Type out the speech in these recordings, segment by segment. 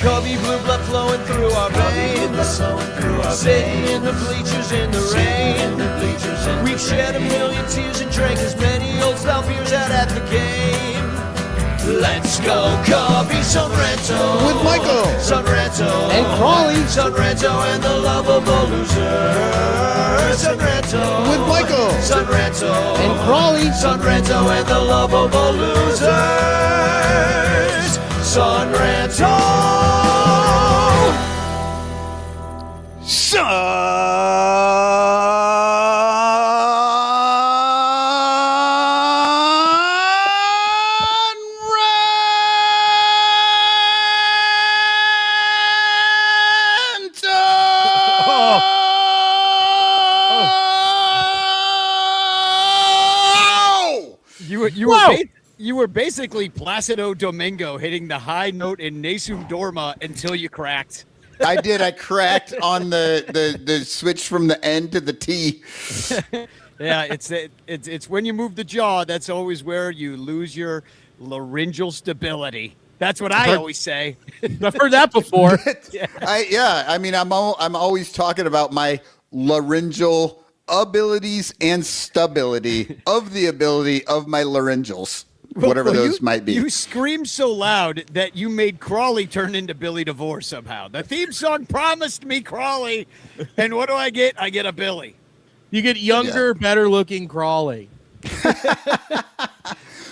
Cubby blue blood flowing through our veins. Sitting in the bleachers in the rain. We've shed a million tears and drank as many old style beers out at the game. Let's go, Cubby, Son Ranto. With Michael. Son Ranto. And Crawley. Son Ranto and the lovable loser. Son Ranto. With Michael. Son Ranto. And Crawley. Son Ranto and the lovable losers. Son Ranto. You were basically Placido Domingo hitting the high note in Nessun Dorma until you cracked. I did. I cracked on the switch from the N to the T. Yeah, it's when you move the jaw, that's always where you lose your laryngeal stability. That's what I always say. I've heard that before. I mean, I'm always talking about my laryngeal abilities and stability of the ability of my laryngeals. Whatever those might be. You screamed so loud that you made Crawley turn into Billy Devore somehow. The theme song promised me Crawley, and what do I get? I get a Billy. You get younger, better looking Crawley.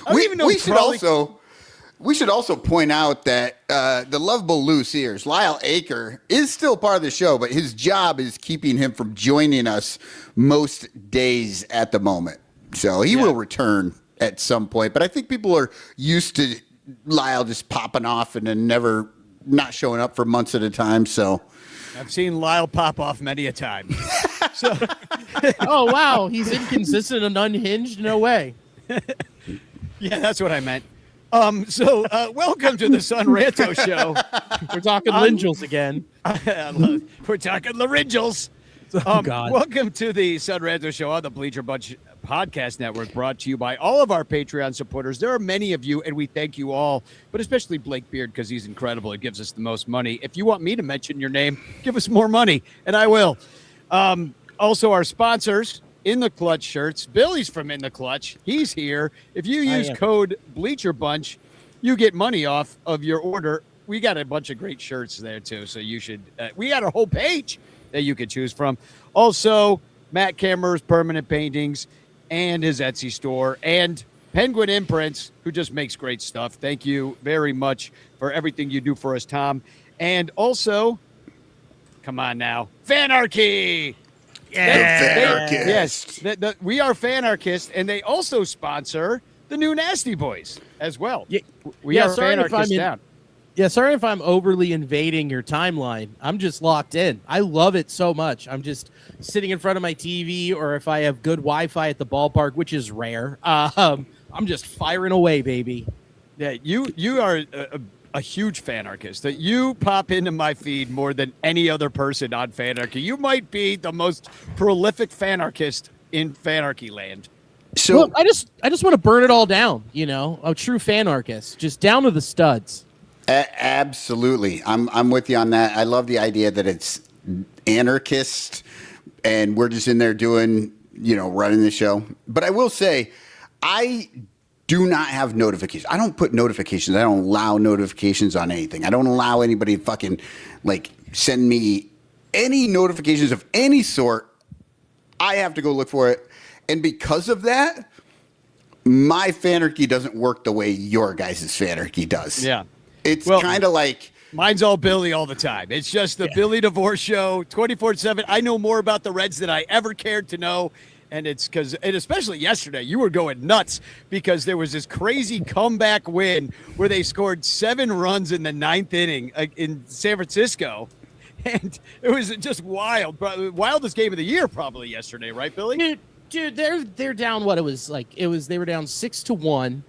We should also point out that the lovable loose ears, Lyle Aker, is still part of the show, but his job is keeping him from joining us most days at the moment. So he will return at some point, but I think people are used to Lyle just popping off and then never not showing up for months at a time. So I've seen Lyle pop off many a time. Oh, wow. He's inconsistent and unhinged? No way. Yeah, that's what I meant. Welcome to the Son Ranto Show. We're talking laryngeals again. We're talking laryngeals. Oh, God. Welcome to the Son Ranto Show on the Bleacher Bunch Podcast Network, brought to you by all of our Patreon supporters. There are many of you, and we thank you all, but especially Blake Beard, because he's incredible. It gives us the most money. If you want me to mention your name, give us more money, and I will. Also, our sponsors, In the Clutch shirts. Billy's from In the Clutch. He's here. If you use code Bleacher Bunch, you get money off of your order. We got a bunch of great shirts there, too, so you should we got a whole page that you could choose from. Also, Matt Kammer's Permanent Paintings and his Etsy store, and Penguin Imprints, who just makes great stuff. Thank you very much for everything you do for us, Tom. And also, come on now, Fanarchy! Yes, we are Fanarchists, and they also sponsor the new Nasty Boys as well. We are Fanarchists down. Yeah, sorry if I'm overly invading your timeline. I'm just locked in. I love it so much. I'm just sitting in front of my TV, or if I have good Wi-Fi at the ballpark, which is rare, I'm just firing away, baby. Yeah, you are a huge Fanarchist. That you pop into my feed more than any other person on Fanarchy. You might be the most prolific Fanarchist in Fanarchy land. So look, I just want to burn it all down. You know, a true Fanarchist, just down to the studs. Absolutely. I'm with you on that. I love the idea that it's anarchist and we're just in there doing, running the show. But I will say, I do not have notifications. I don't put notifications. I don't allow notifications on anything. I don't allow anybody to fucking send me any notifications of any sort. I have to go look for it. And because of that, my Fanarchy doesn't work the way your guys' Fanarchy does. Yeah. It's kind of like... Mine's all Billy all the time. It's just the Billy Devore show, 24/7. I know more about the Reds than I ever cared to know. And it's because, and especially yesterday, you were going nuts because there was this crazy comeback win where they scored 7 runs in the 9th inning in San Francisco. And it was just wild. Wildest game of the year probably yesterday, right, Billy? Dude, they're down they were down 6-1.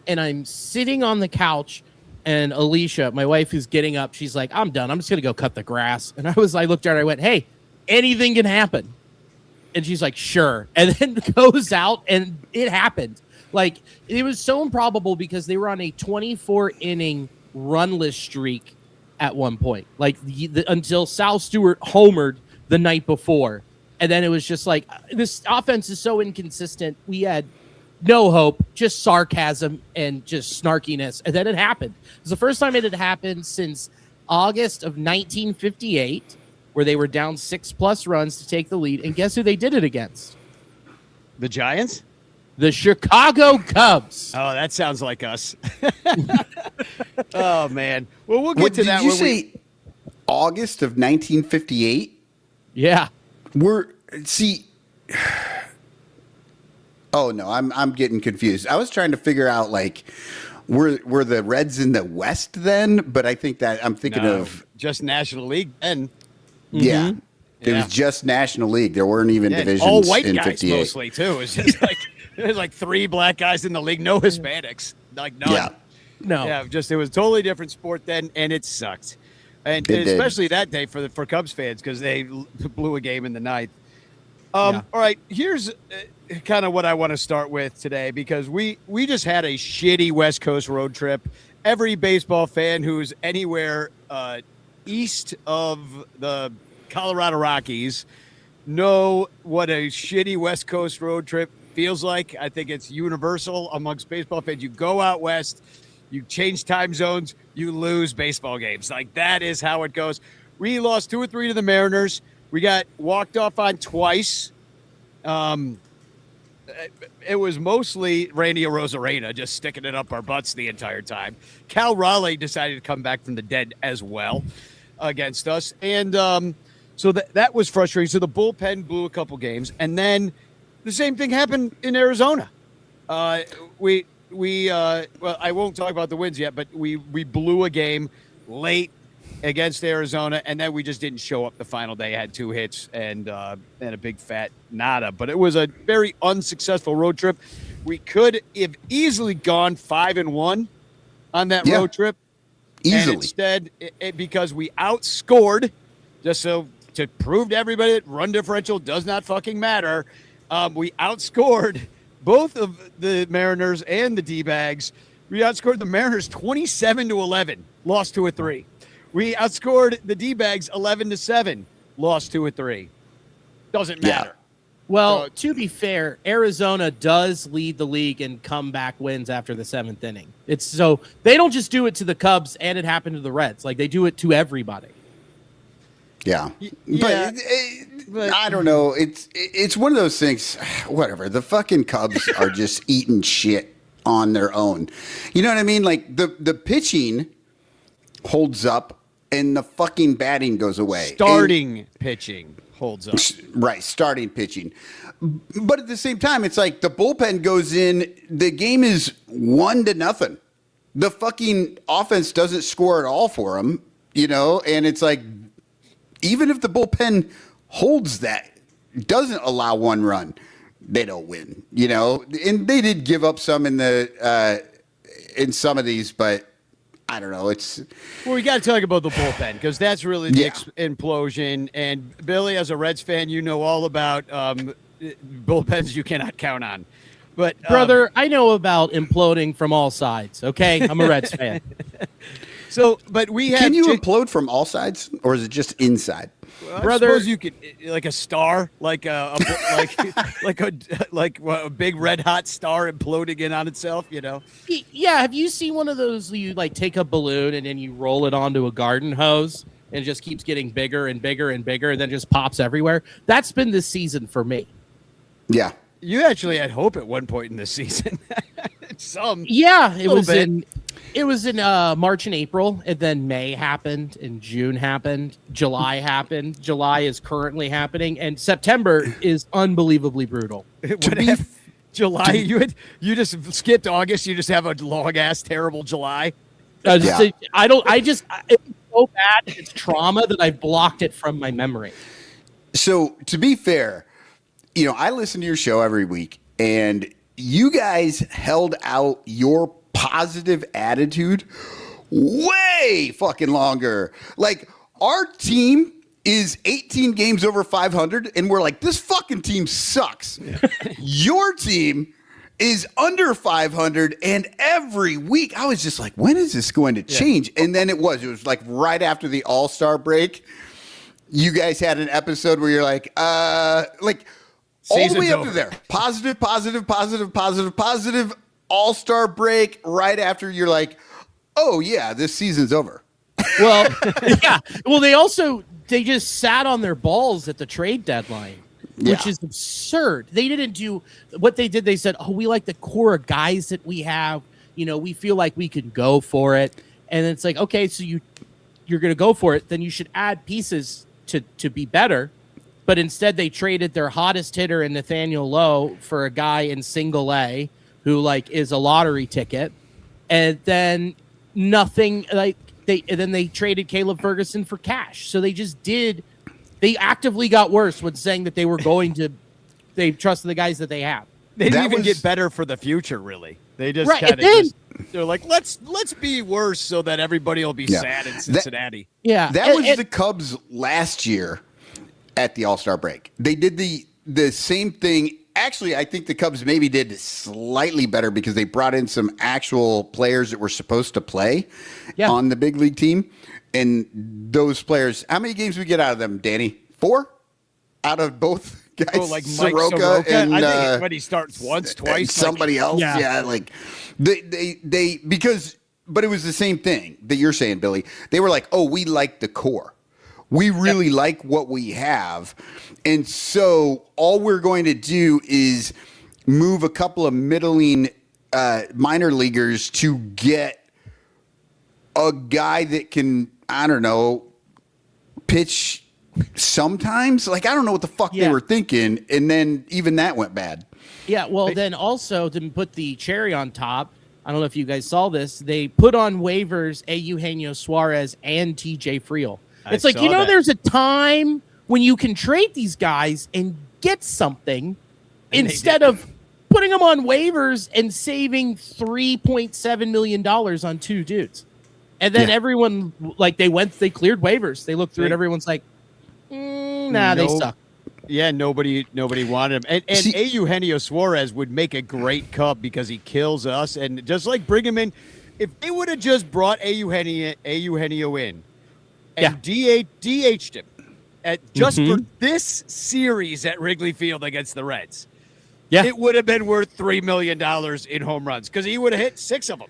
And I'm sitting on the couch. And Alicia, my wife, who's getting up, she's like, I'm done. I'm just going to go cut the grass. And I looked at her, I went, hey, anything can happen. And she's like, sure. And then goes out, and it happened. It was so improbable because they were on a 24-inning runless streak at one point, like until Sal Stewart homered the night before. And then it was just like, this offense is so inconsistent. We had no hope, just sarcasm and just snarkiness. And then it happened. It was the first time it had happened since August of 1958, where they were down 6+ runs to take the lead. And guess who they did it against? The Giants? The Chicago Cubs. Oh, that sounds like us. Oh, man. Well, we'll get What to that. did you say? August of 1958? Yeah. Oh no, I'm getting confused. I was trying to figure out like were the Reds in the West then, but I think that I'm thinking of just National League then. Yeah. It Yeah. was just National League. There weren't even divisions all white in guys 58. mostly too. It's just like there's like 3 black guys in the league, no Hispanics, like none. Yeah. No. Yeah, just it was a totally different sport then, and it sucked, and It did. especially that day for Cubs fans because they blew a game in the ninth. Yeah. All right, here's kind of what I want to start with today because we just had a shitty West Coast road trip. Every baseball fan who's anywhere east of the Colorado Rockies know what a shitty West Coast road trip feels like. I think it's universal amongst baseball fans. You go out west, you change time zones, you lose baseball games. Like that is how it goes. We lost 2 or 3 to the Mariners. We got walked off on twice. It was mostly Randy Arozarena just sticking it up our butts the entire time. Cal Raleigh decided to come back from the dead as well against us. And so that was frustrating. So the bullpen blew a couple games. And then the same thing happened in Arizona. Well, I won't talk about the wins yet, but we blew a game late against Arizona, and then we just didn't show up the final day. Had 2 hits and a big fat nada. But it was a very unsuccessful road trip. We could have easily gone 5-1 on that road trip. Easily. And instead, because we outscored, just so to prove to everybody that run differential does not fucking matter, we outscored both of the Mariners and the D-Bags. We outscored the Mariners 27-11, lost 2 or 3. We outscored the D-Bags 11-7, lost 2 or 3. Doesn't matter. Well, to be fair, Arizona does lead the league in comeback wins after the 7th inning. It's so they don't just do it to the Cubs, and it happened to the Reds. Like they do it to everybody. Yeah. Yeah. But I don't know. It's one of those things. Whatever. The fucking Cubs are just eating shit on their own. You know what I mean? Like the pitching holds up and the fucking batting goes away. Starting pitching holds up. Right, starting pitching. But at the same time, it's like the bullpen goes in, the game is 1-0. The fucking offense doesn't score at all for them, you know? And it's like, even if the bullpen holds that, doesn't allow 1 run, they don't win, you know? And they did give up some in some of these, but I don't know. Well, we got to talk about the bullpen because that's really the implosion. And Billy, as a Reds fan, you know all about bullpens you cannot count on. But brother, I know about imploding from all sides. Okay, I'm a Reds fan. So, but we have. Can you implode from all sides, or is it just inside? Well, brother? I suppose you could, like a star, like a big red hot star imploding in on itself. You know. Yeah, have you seen one of those? You like take a balloon and then you roll it onto a garden hose, and it just keeps getting bigger and bigger and bigger, and then just pops everywhere. That's been this season for me. Yeah. You actually had hope at one point in this season. Yeah, it was in March and April, and then May happened, and June happened, July happened. July is currently happening, and September is unbelievably brutal. July, you just skipped August. You just have a long ass terrible July. It's so bad. It's trauma that I've blocked it from my memory. So to be fair, you know, I listen to your show every week, and you guys held out your positive attitude way fucking longer. Like, our team is 18 games over 500, and we're like, this fucking team sucks. Yeah. Your team is under 500, and every week I was just like, when is this going to change? And then it was like right after the All-Star break. You guys had an episode where you're like all the way up to there. Positive, All-Star break. Right after you're like, oh yeah, this season's over. Well, yeah. Well, they just sat on their balls at the trade deadline, which is absurd. They didn't do what they did. They said, oh, we like the core of guys that we have. We feel like we can go for it. And it's like, okay, so you're going to go for it. Then you should add pieces to be better. But instead they traded their hottest hitter in Nathaniel Lowe for a guy in single A who is a lottery ticket. And then nothing they traded Caleb Ferguson for cash. So they actively got worse when saying that they trusted the guys that they have. They didn't even get better for the future, really. They just they're like, let's be worse so that everybody will be sad in Cincinnati. That was the Cubs last year at the All-Star break. They did the same thing. Actually, I think the Cubs maybe did slightly better because they brought in some actual players that were supposed to play on the big league team. And those players, how many games we get out of them, Danny? 4 out of both guys? Oh, like Mike Soroka? And, I think when he starts once, twice. Somebody else. Yeah. They but it was the same thing that you're saying, Billy. They were like, oh, we like the core. We really like what we have. And so all we're going to do is move a couple of middling minor leaguers to get a guy that can, I don't know, pitch sometimes. I don't know what the fuck they were thinking. And then even that went bad. Yeah, well, then also to put the cherry on top, I don't know if you guys saw this, they put on waivers Eugenio Suarez and TJ Friel. It's there's a time when you can trade these guys and get something instead of putting them on waivers and saving $3.7 million on 2 dudes. And then everyone, they cleared waivers. They looked through it. Everyone's like, they suck. Yeah, nobody wanted him. And Eugenio Suarez would make a great Cub because he kills us. And just bring him in. If they would have just brought Eugenio in, and DH'd him just for this series at Wrigley Field against the Reds. Yeah. It would have been worth $3 million in home runs because he would have hit 6 of them.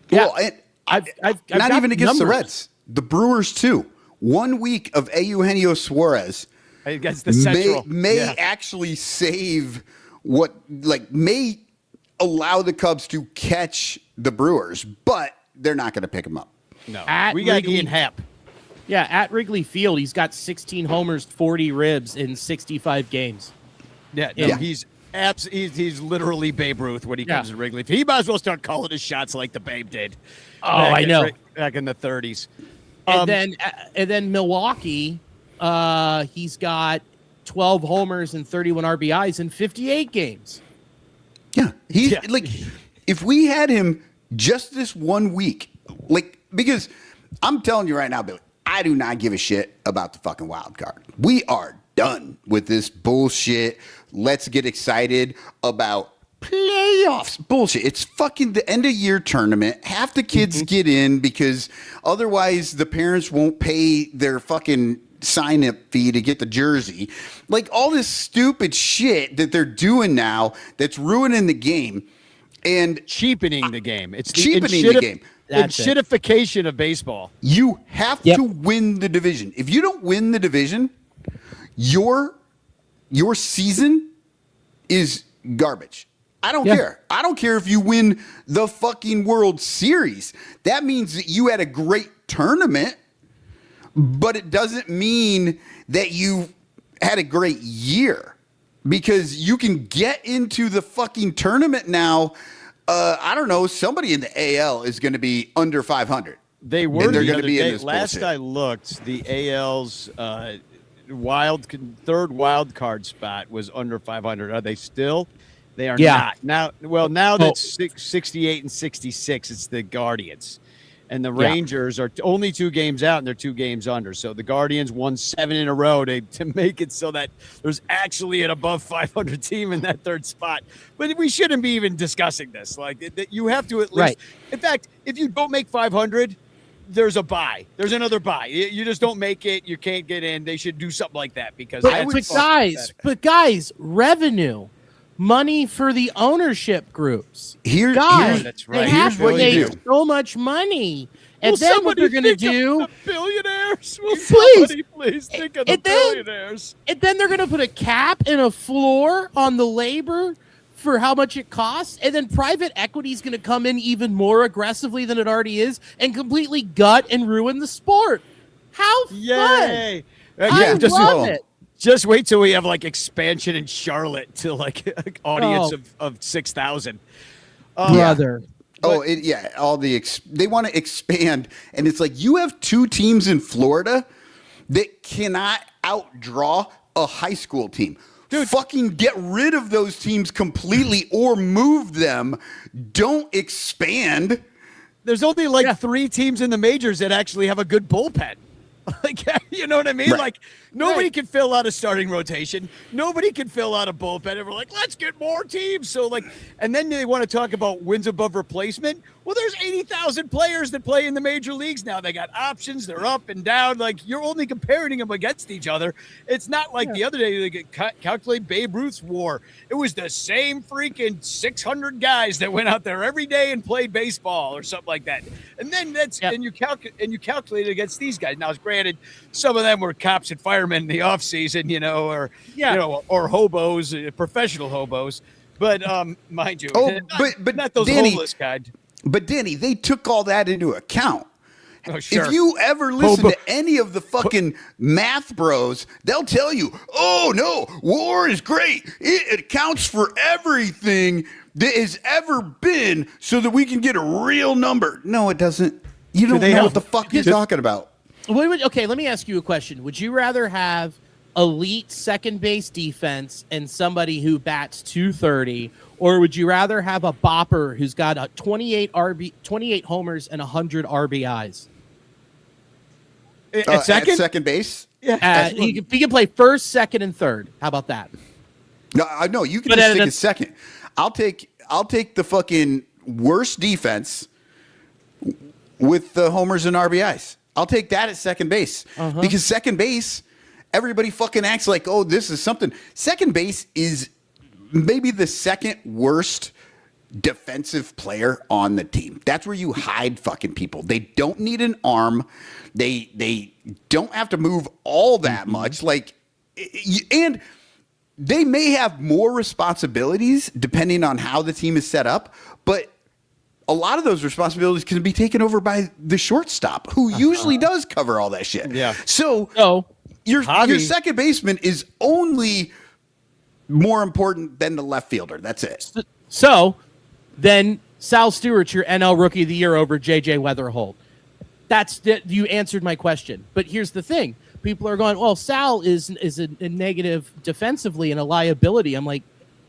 Yeah. Well, I've not even against the Reds. The Brewers, too. 1 week of Eugenio Suarez against the Central may actually save may allow the Cubs to catch the Brewers, but they're not going to pick him up. No. We got Ian Happ. Yeah, at Wrigley Field, he's got 16 homers, 40 ribs in 65 games. Yeah, he's literally Babe Ruth when he comes to Wrigley. He might as well start calling his shots like the Babe did. Oh, I know. Back in the 30s. And then Milwaukee, he's got 12 homers and 31 RBIs in 58 games. Yeah, if we had him just this 1 week, because I'm telling you right now, Billy, I do not give a shit about the fucking wild card. We are done with this bullshit. Let's get excited about playoffs. Bullshit. It's fucking the end of year tournament. Half the kids get in because otherwise the parents won't pay their fucking sign-up fee to get the jersey. All this stupid shit that they're doing now that's ruining the game and cheapening the game. It's cheapening the game. Shitification of baseball. You have to win the division. If you don't win the division, your season is garbage. I don't care. I don't care if you win the fucking World Series. That means that you had a great tournament, but it doesn't mean that you had a great year because you can get into the fucking tournament now. I don't know. Somebody in the AL is going to be under 500. They were. They're going to be in this last bullshit. I looked, the AL's third wild card spot was under 500. Are they still? They are not now. Well, now that's 68 and 66. It's the Guardians. and the Rangers are only 2 games out, and they're 2 games under. So the Guardians won 7 in a row to make it so that there's actually an above 500 team in that 3rd spot. But we shouldn't be even discussing this. Like, you have to at least. Right. In fact, if you don't make 500, there's a bye. There's another bye. You just don't make it. You can't get in. They should do something like that because. But guys, revenue. Money for the ownership groups. Guys, that's right. They have what to you make do. so much money. And then what they're going to do... The billionaires? Will Please. somebody please think of the And then- billionaires? And then they're going to put a cap and a floor on the labor for how much it costs. And then private equity is going to come in even more aggressively than it already is and completely gut and ruin the sport. How fun. Yay. I love it. Just wait till we have like expansion in Charlotte to like an audience of 6,000. Brother. All they want to expand, and it's like you have 2 teams in Florida that cannot outdraw a high school team. Dude, fucking get rid of those teams completely or move them. Don't expand. There's only 3 teams in the majors that actually have a good bullpen. Like, you know what I mean? Right. Like, nobody can fill out a starting rotation. Nobody can fill out a bullpen. And we're like, let's get more teams. So, like, and then they want to talk about wins above replacement. Well, there's 80,000 players that play in the major leagues now. They got options. They're up and down. Like, you're only comparing them against each other. It's not like the other day they calculate Babe Ruth's WAR. It was the same freaking 600 guys that went out there every day and played baseball or something like that. And then and you calculate it against these guys. Now, it's granted, some of them were cops and firemen in the off season, or hobos, professional hobos. But mind you, but not those Danny, homeless kind. But Danny, they took all that into account. Oh, sure. If you ever listen to any of the fucking math bros, they'll tell you, oh, no, WAR is great. It accounts for everything that has ever been so that we can get a real number. No, it doesn't. You don't know what the fuck you're talking about. Okay, let me ask you a question. Would you rather have elite second base defense and somebody who bats 230, or would you rather have a bopper who's got a 28 homers and 100 RBIs? At second base? Yeah. He can play first, second, and third. How about that? No, you can just take a second. I'll take the fucking worst defense with the homers and RBIs. I'll take that at second base because second base, everybody fucking acts like, oh, this is something. Second base is maybe the second worst defensive player on the team. That's where you hide fucking people. They don't need an arm. They don't have to move all that much. And they may have more responsibilities depending on how the team is set up, but a lot of those responsibilities can be taken over by the shortstop, who usually does cover all that shit. Yeah. So your second baseman is only more important than the left fielder. That's it. So then Sal Stewart's your NL Rookie of the Year over J.J. Weatherholt. You answered my question. But here's the thing. People are going, well, Sal is a negative defensively and a liability. I'm like,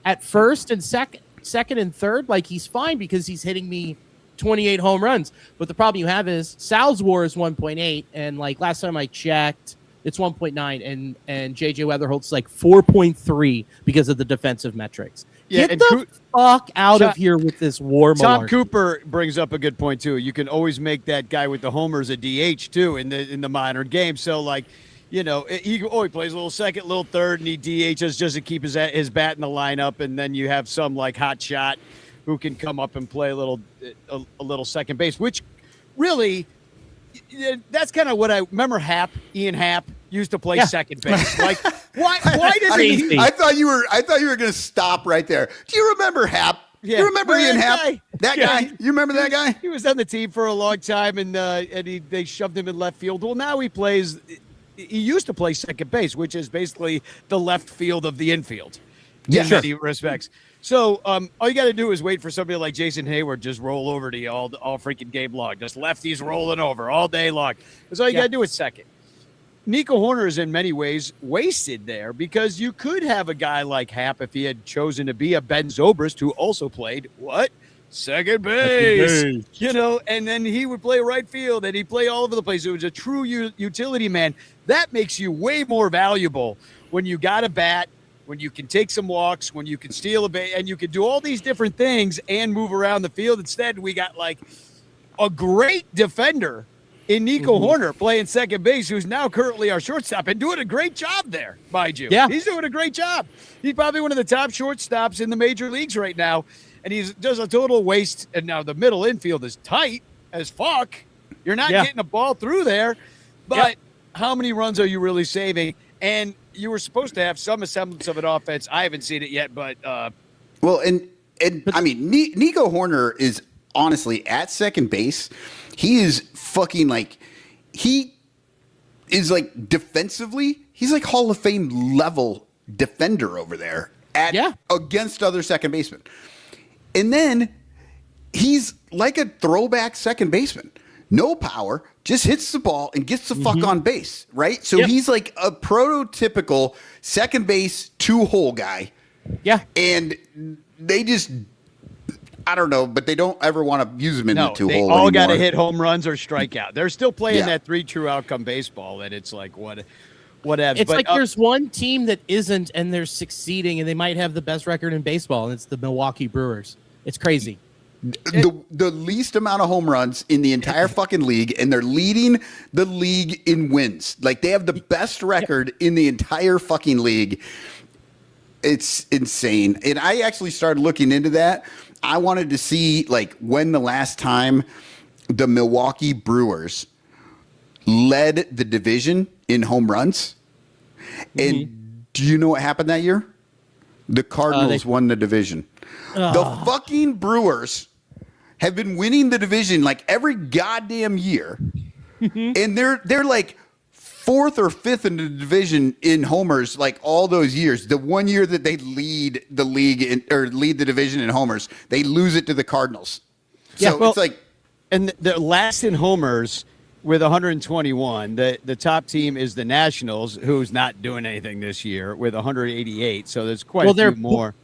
at first and second and third, like, he's fine because he's hitting me 28 home runs. But the problem you have is Sal's WAR is 1.8, and like last time I checked, it's 1.9, and JJ Weatherholt's like 4.3 because of the defensive metrics. Yeah, Get the fuck out of here with this WAR malarkey. Tom Cooper brings up a good point too. You can always make that guy with the homers a DH too in the modern game. So like, he plays a little second, little third, and he DHs just to keep his bat in the lineup, and then you have some like hot shot who can come up and play a little second base, which really, that's kind of what I remember. Ian Happ used to play second base. Like, why does he? I thought you were going to stop right there. Do you remember Happ? Yeah. You remember Ian Happ? Guy? That guy? You remember that guy? He was on the team for a long time, and they shoved him in left field. Well, now he plays. He used to play second base, which is basically the left field of the infield. Yeah, in many respects. So all you got to do is wait for somebody like Jason Hayward just roll over to you all freaking game long. Just lefties rolling over all day long. That's all you got to do is second. Nico Horner is in many ways wasted there because you could have a guy like Happ if he had chosen to be a Ben Zobrist who also played second base, base. you know, and then he would play right field and he'd play all over the place. It was a true utility man. That makes you way more valuable when you got a bat, when you can take some walks, when you can steal a base, and you can do all these different things and move around the field. Instead, we got like a great defender in Nico Horner playing second base, who's now currently our shortstop and doing a great job there, mind you. Yeah. He's doing a great job. He's probably one of the top shortstops in the major leagues right now, and he's just a total waste. And now the middle infield is tight as fuck. You're not getting a ball through there, but how many runs are you really saving? And you were supposed to have some semblance of an offense. I haven't seen it yet, but well, and I mean, Nico Horner is honestly at second base. He is fucking like, he is like defensively, he's like Hall of Fame level defender over there against other second basemen. And then he's like a throwback second baseman. No power, just hits the ball and gets the fuck on base, right? So he's like a prototypical second base two-hole guy. Yeah. And they just, I don't know, but they don't ever want to use him in the two-hole anymore. They all got to hit home runs or strike out. They're still playing that 3 true outcome baseball, and it's like, whatever. It's like there's one team that isn't, and they're succeeding, and they might have the best record in baseball, and it's the Milwaukee Brewers. It's crazy. The least amount of home runs in the entire fucking league, and they're leading the league in wins. Like, they have the best record in the entire fucking league. It's insane. And I actually started looking into that. I wanted to see, like, when the last time the Milwaukee Brewers led the division in home runs. And do you know what happened that year? The Cardinals won the division. The fucking Brewers have been winning the division like every goddamn year. And they're like 4th or 5th in the division in homers like all those years. The one year that they lead the league or lead the division in homers, they lose it to the Cardinals. So it's like, and they're last in homers with 121. The top team is the Nationals, who's not doing anything this year, with 188. So there's quite a few more.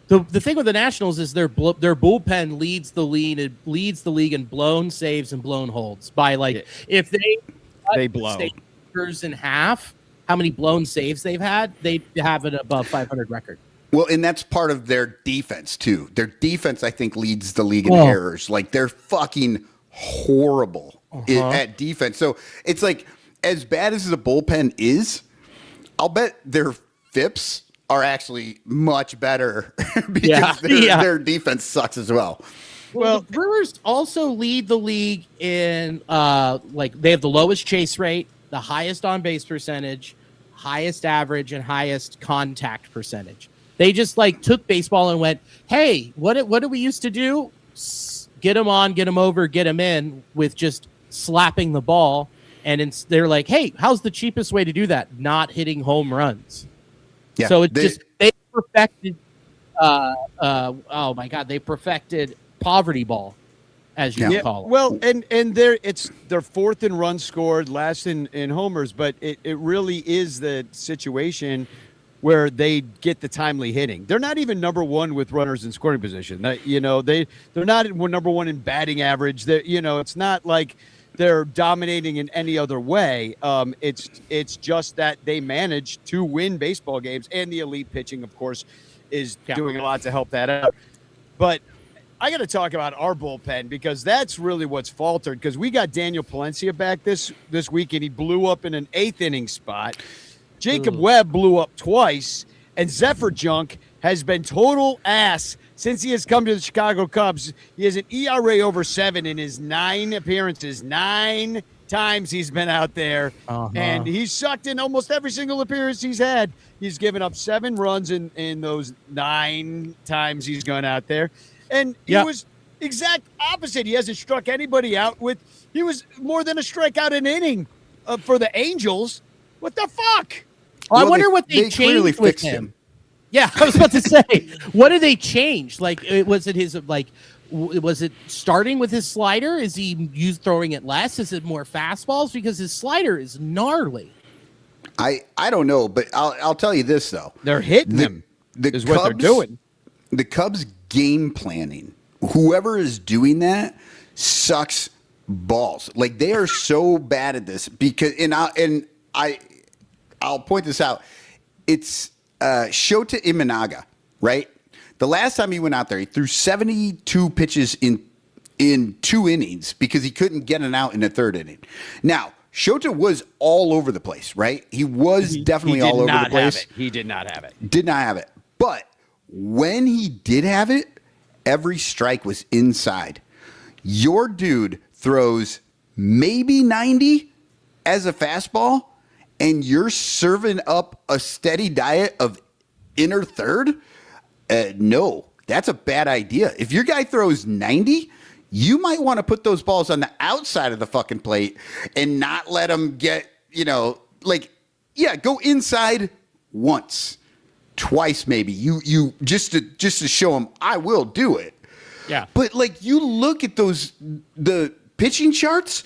The thing with the Nationals is their bullpen leads the league in blown saves and blown holds by like if they blow in half. How many blown saves they've had? They have an above 500 record. Well, and that's part of their defense too. Their defense, I think, leads the league in errors. Like, they're fucking horrible at defense. So it's like, as bad as the bullpen is, I'll bet their FIPS are actually much better because their defense sucks as well. Well, the Brewers also lead the league in like they have the lowest chase rate, the highest on base percentage, highest average, and highest contact percentage. They just like took baseball and went, hey, what do we used to do? Get them on, get them over, get them in with just slapping the ball. And they're like, hey, how's the cheapest way to do that? Not hitting home runs. Yeah, so they perfected. Oh my God, they perfected poverty ball, as you call it. Well, and they're 4th in runs scored, last in homers, but it really is the situation where they get the timely hitting. They're not even number 1 with runners in scoring position. They're not number 1 in batting average. It's not like they're dominating in any other way. It's just that they manage to win baseball games, and the elite pitching, of course, is doing a lot to help that out. But I got to talk about our bullpen, because that's really what's faltered, because we got Daniel Palencia back this week, and he blew up in an 8th inning spot. Jacob Webb blew up twice, and Zephyr Junk has been total ass since he has come to the Chicago Cubs. He has an ERA over 7 in his 9 appearances. 9 times he's been out there, and he's sucked in almost every single appearance he's had. He's given up 7 runs in those 9 times he's gone out there. And he was exact opposite. He hasn't struck anybody out he was more than a strikeout an inning for the Angels. What the fuck? Well, I wonder what they changed with him. Yeah, I was about to say, what did they change? Like, was it starting with his slider? Is he throwing it less? Is it more fastballs? Because his slider is gnarly. I don't know, but I'll tell you this though. They're hitting him. The is Cubs, what they're doing. The Cubs game planning whoever is doing that sucks balls. Like, they are so bad at this because, I'll point this out. It's Shota Imanaga, right? The last time he went out there, he threw 72 pitches in 2 innings because he couldn't get an out in the 3rd inning. Now, Shota was all over the place, right? He was definitely all over the place. He did not have it. Did not have it. But when he did have it, every strike was inside. Your dude throws maybe 90 as a fastball, and you're serving up a steady diet of inner third? No, that's a bad idea. If your guy throws 90, you might want to put those balls on the outside of the fucking plate and not let them get, go inside once, twice maybe. You just to show them I will do it. Yeah. But you look at the pitching charts,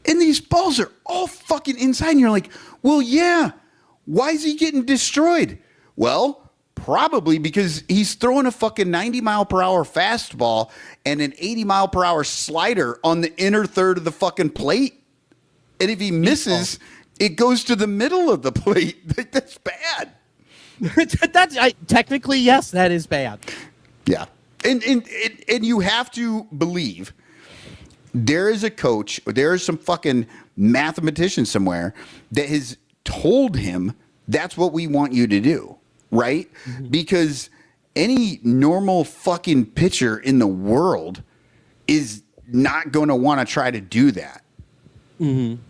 and these balls are all fucking inside, and you're like, well, yeah. Why is he getting destroyed? Well, probably because he's throwing a fucking 90-mile-per-hour fastball and an 80-mile-per-hour slider on the inner third of the fucking plate. And if he misses, it goes to the middle of the plate. That's bad. Technically, yes, that is bad. Yeah. And you have to believe there is a coach, or there is some fucking mathematician somewhere that has told him that's what we want you to do, right? Mm-hmm. Because any normal fucking pitcher in the world is not going to want to try to do that. Mm-hmm.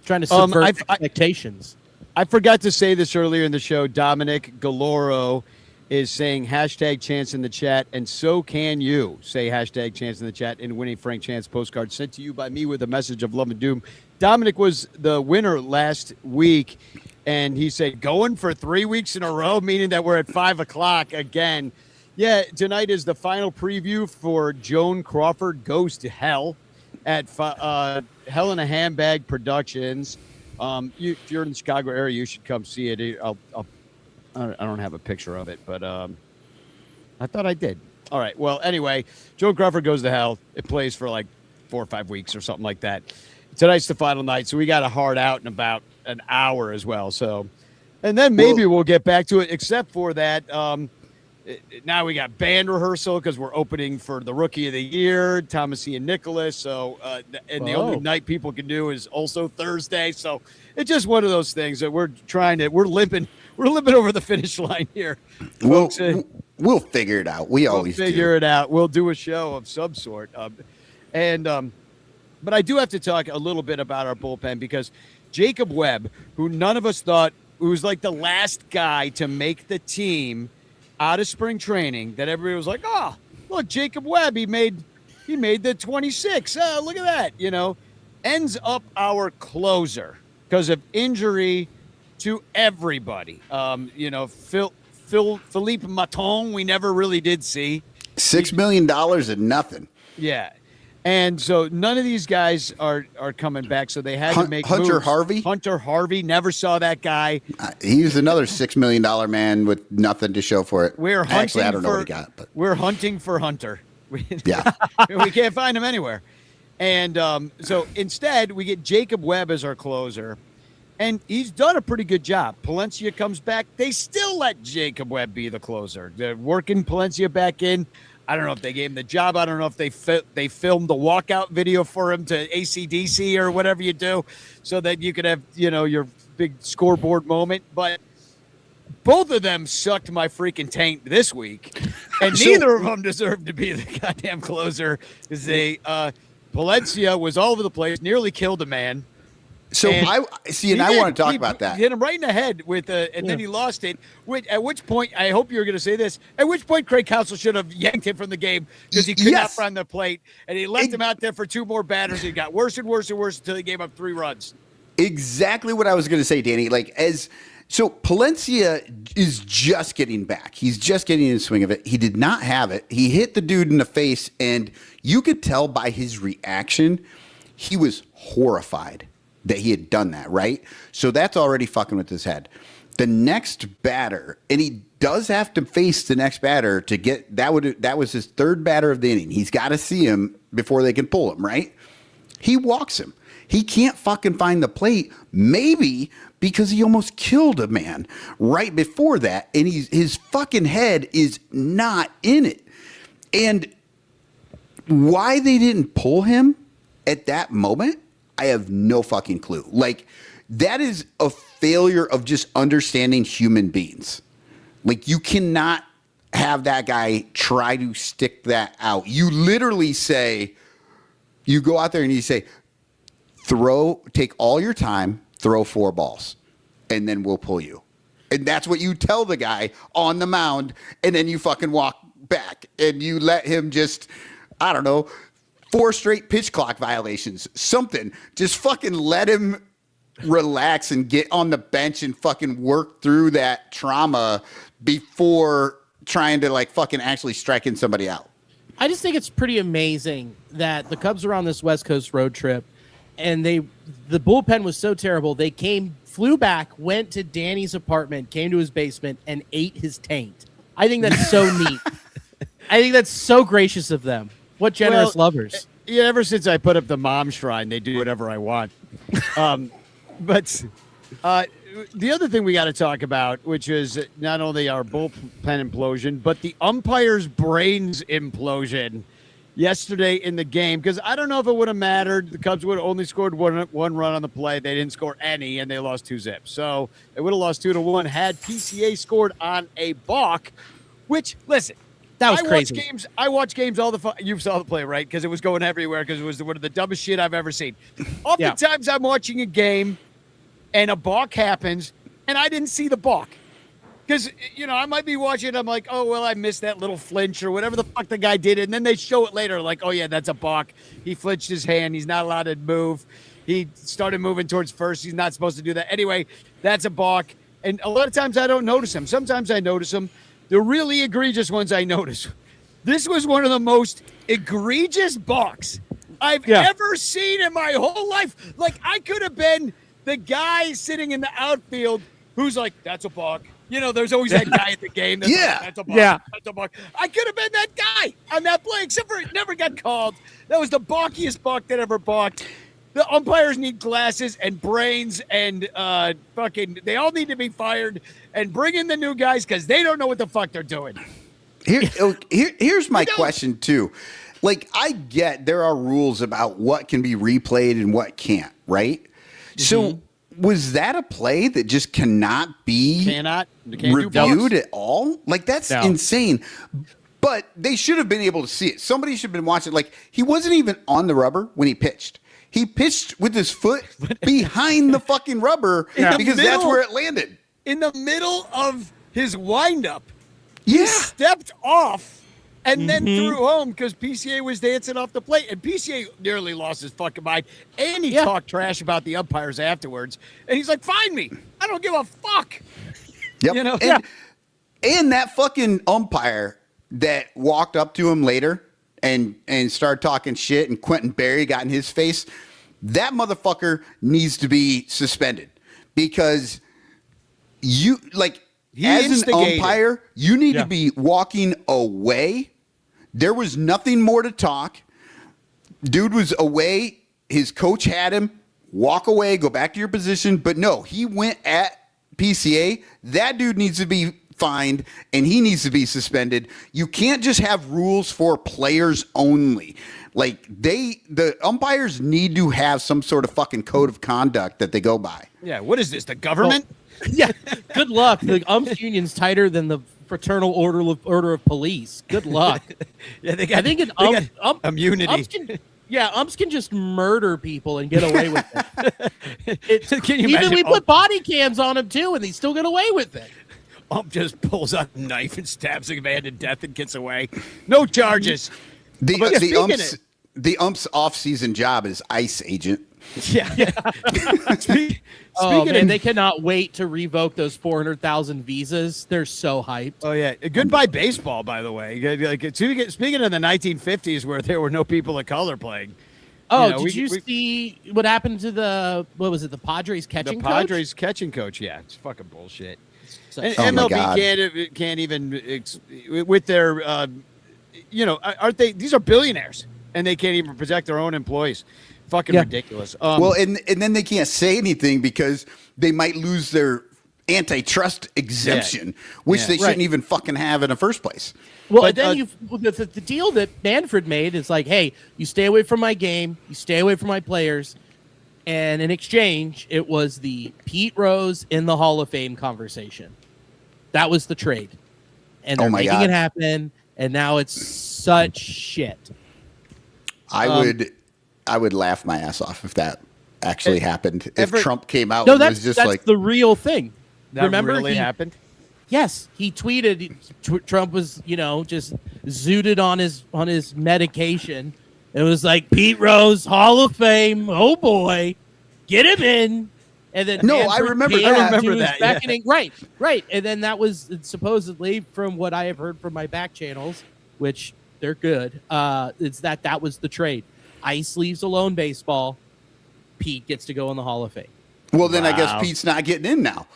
Trying to subvert expectations. I forgot to say this earlier in the show. Dominic Galoro is saying #chance in the chat, and so can you. Say #chance in the chat and winning Frank Chance postcard sent to you by me with a message of love and doom. Dominic was the winner last week, and he said going for 3 weeks in a row, meaning that we're at 5 o'clock again. Yeah, tonight is the final preview for Joan Crawford Goes to Hell at Hell in a Handbag Productions. If you're in the Chicago area, you should come see it. I don't have a picture of it, but I thought I did. All right. Well, anyway, Joan Crawford Goes to Hell. It plays for 4 or 5 weeks or something like that. Tonight's the final night, so we got a hard out in about an hour as well. So, and then maybe we'll get back to it. Except for that, now we got band rehearsal because we're opening for the Rookie of the Year, Thomas Ian Nicholas. So, and the only night people can do is also Thursday. So it's just one of those things that we're limping over the finish line here. We'll figure it out. We'll figure it out. We'll do a show of some sort. But I do have to talk a little bit about our bullpen because Jacob Webb, who none of us thought was like the last guy to make the team out of spring training, that everybody was like, oh, look, Jacob Webb, he made the 26. Oh, look at that, ends up our closer because of injury to everybody. Philippe Maton, we never really did see. $6 million and nothing. Yeah. And so none of these guys are coming back, so they had to make Hunter moves. Harvey? Hunter Harvey, never saw that guy. He's another $6 million man with nothing to show for it. Actually, I don't know what he got. But. We're hunting for Hunter. Yeah. We can't find him anywhere. And so instead, we get Jacob Webb as our closer, and he's done a pretty good job. Palencia comes back. They still let Jacob Webb be the closer. They're working Palencia back in. I don't know if they gave him the job. I don't know if they filmed the walkout video for him to AC/DC or whatever you do so that you could have, your big scoreboard moment. But both of them sucked my freaking taint this week. And neither of them deserved to be the goddamn closer because Palencia was all over the place, nearly killed a man. So I want to talk about that. Hit him right in the head then he lost it. At which point, I hope you're going to say this. At which point, Craig Counsell should have yanked him from the game because he could not find the plate, and he left him out there for 2 more batters. It got worse and worse and worse until he gave up 3 runs. Exactly what I was going to say, Danny. So Palencia is just getting back. He's just getting in the swing of it. He did not have it. He hit the dude in the face, and you could tell by his reaction, he was horrified that he had done that, right? So that's already fucking with his head. the next batter, and he does have to face the next batter to get that was his third batter of the inning. He's got to see him before they can pull him, right? He walks him. He can't fucking find the plate, maybe because he almost killed a man right before that, and his fucking head is not in it. And why they didn't pull him at that moment, I have no fucking clue. Like, that is a failure of just understanding human beings. Like, you cannot have that guy try to stick that out. You literally say, you go out there and you say, take all your time, throw 4 balls, and then we'll pull you. And that's what you tell the guy on the mound, and then you fucking walk back and you let him just, I don't know, 4 straight pitch clock violations, something. Just fucking let him relax and get on the bench and fucking work through that trauma before trying to like fucking actually striking somebody out. I just think it's pretty amazing that the Cubs were on this West Coast road trip, and the bullpen was so terrible. They flew back, went to Danny's apartment, came to his basement, and ate his taint. I think that's so neat. I think that's so gracious of them. What generous lovers. Yeah, ever since I put up the mom shrine, they do whatever I want. But the other thing we got to talk about, which is not only our bullpen implosion, but the umpire's brains implosion yesterday in the game. Because I don't know if it would have mattered. The Cubs would have only scored one run on the play. They didn't score any, and they lost 2-0. So they would have lost 2-1 had PCA scored on a balk, which, listen, that was crazy. I watch games all the you saw the play, right? Because it was going everywhere because it was one of the dumbest shit I've ever seen. Oftentimes I'm watching a game and a balk happens and I didn't see the balk. Because, I might be watching, I'm like, oh, well, I missed that little flinch or whatever the fuck the guy did. And then they show it later, like, oh, yeah, that's a balk. He flinched his hand. He's not allowed to move. He started moving towards first. He's not supposed to do that. Anyway, that's a balk. And a lot of times I don't notice him. Sometimes I notice him. The really egregious ones I notice. This was one of the most egregious balks I've ever seen in my whole life. Like, I could have been the guy sitting in the outfield who's like, that's a balk. There's always that guy at the game. That's like, that's a balk. Yeah. That's a balk. I could have been that guy on that play, except for it never got called. That was the balkiest balk that ever balked. The umpires need glasses and brains and they all need to be fired and bring in the new guys because they don't know what the fuck they're doing. Here's my question, too. Like, I get there are rules about what can be replayed and what can't, right? Mm-hmm. So was that a play that just cannot be reviewed at all? Like, that's insane. But they should have been able to see it. Somebody should have been watching. Like, he wasn't even on the rubber when he pitched. He pitched with his foot behind the fucking rubber because that's where it landed. In the middle of his windup, he stepped off and then threw home because PCA was dancing off the plate. And PCA nearly lost his fucking mind. And he talked trash about the umpires afterwards. And he's like, find me. I don't give a fuck. Yep. And that fucking umpire that walked up to him later and started talking shit and Quentin Berry got in his face, that motherfucker needs to be suspended because as an umpire, you need to be walking away. There was nothing more to talk. Dude was away. His coach had him. Walk away, go back to your position. But no, he went at PCA. That dude needs to be fined and he needs to be suspended. You can't just have rules for players only. Like the umpires need to have some sort of fucking code of conduct that they go by. Yeah, what is this? The government? Well, good luck. The umps union's tighter than the fraternal order of police. Good luck. I think immunity. Umps can just murder people and get away with it. Can you imagine? We put body cams on them too, and they still get away with it. Ump just pulls out a knife and stabs a man to death and gets away. No charges. The ump's off-season job is ICE agent. They cannot wait to revoke those 400,000 visas. They're so hyped. Oh yeah, goodbye baseball. By the way, like speaking of the 1950s where there were no people of color playing. Oh, know, did you see what happened to the the Padres catching the coach? Padres catching coach? Yeah, it's fucking bullshit. And Oh my MLB God. can't even with their aren't they? These are billionaires, and they can't even protect their own employees. Fucking ridiculous. Well, and then they can't say anything because they might lose their antitrust exemption, which they shouldn't even fucking have in the first place. Well, But, and then the deal that Manfred made is like, hey, you stay away from my game, you stay away from my players, and in exchange, it was the Pete Rose in the Hall of Fame conversation. That was the trade, and they're making it happen. And now it's such shit. I would laugh my ass off if that actually happened. If Trump came out No, and that's was just that's like the real thing. That Remember, really happened. Yes, he tweeted. Trump was, just zooted on his medication. It was like Pete Rose, Hall of Fame. Oh boy, get him in. And then No, I remember that. I remember that, yeah. beckoning. Right. And then that was supposedly, from what I have heard from my back channels, which they're good. It's that was the trade. Ice leaves alone baseball. Pete gets to go in the Hall of Fame. Well, then I guess Pete's not getting in now.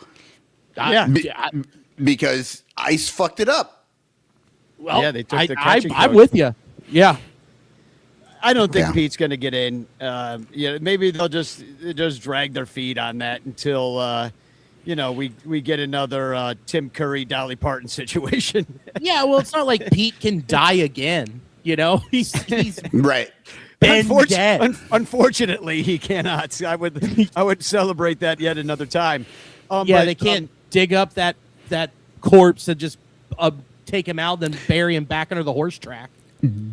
Because Ice fucked it up. Well, Yeah, they took the catching I'm coach. with you. Yeah. I don't think Yeah. Pete's going to get in. Maybe they'll just drag their feet on that until we get another Tim Curry, Dolly Parton situation. Yeah, well, it's not like Pete can die again. He's Right. been dead. Unfortunately, he cannot. I would celebrate that yet another time. They can't dig up that corpse and just take him out, then bury him back under the horse track.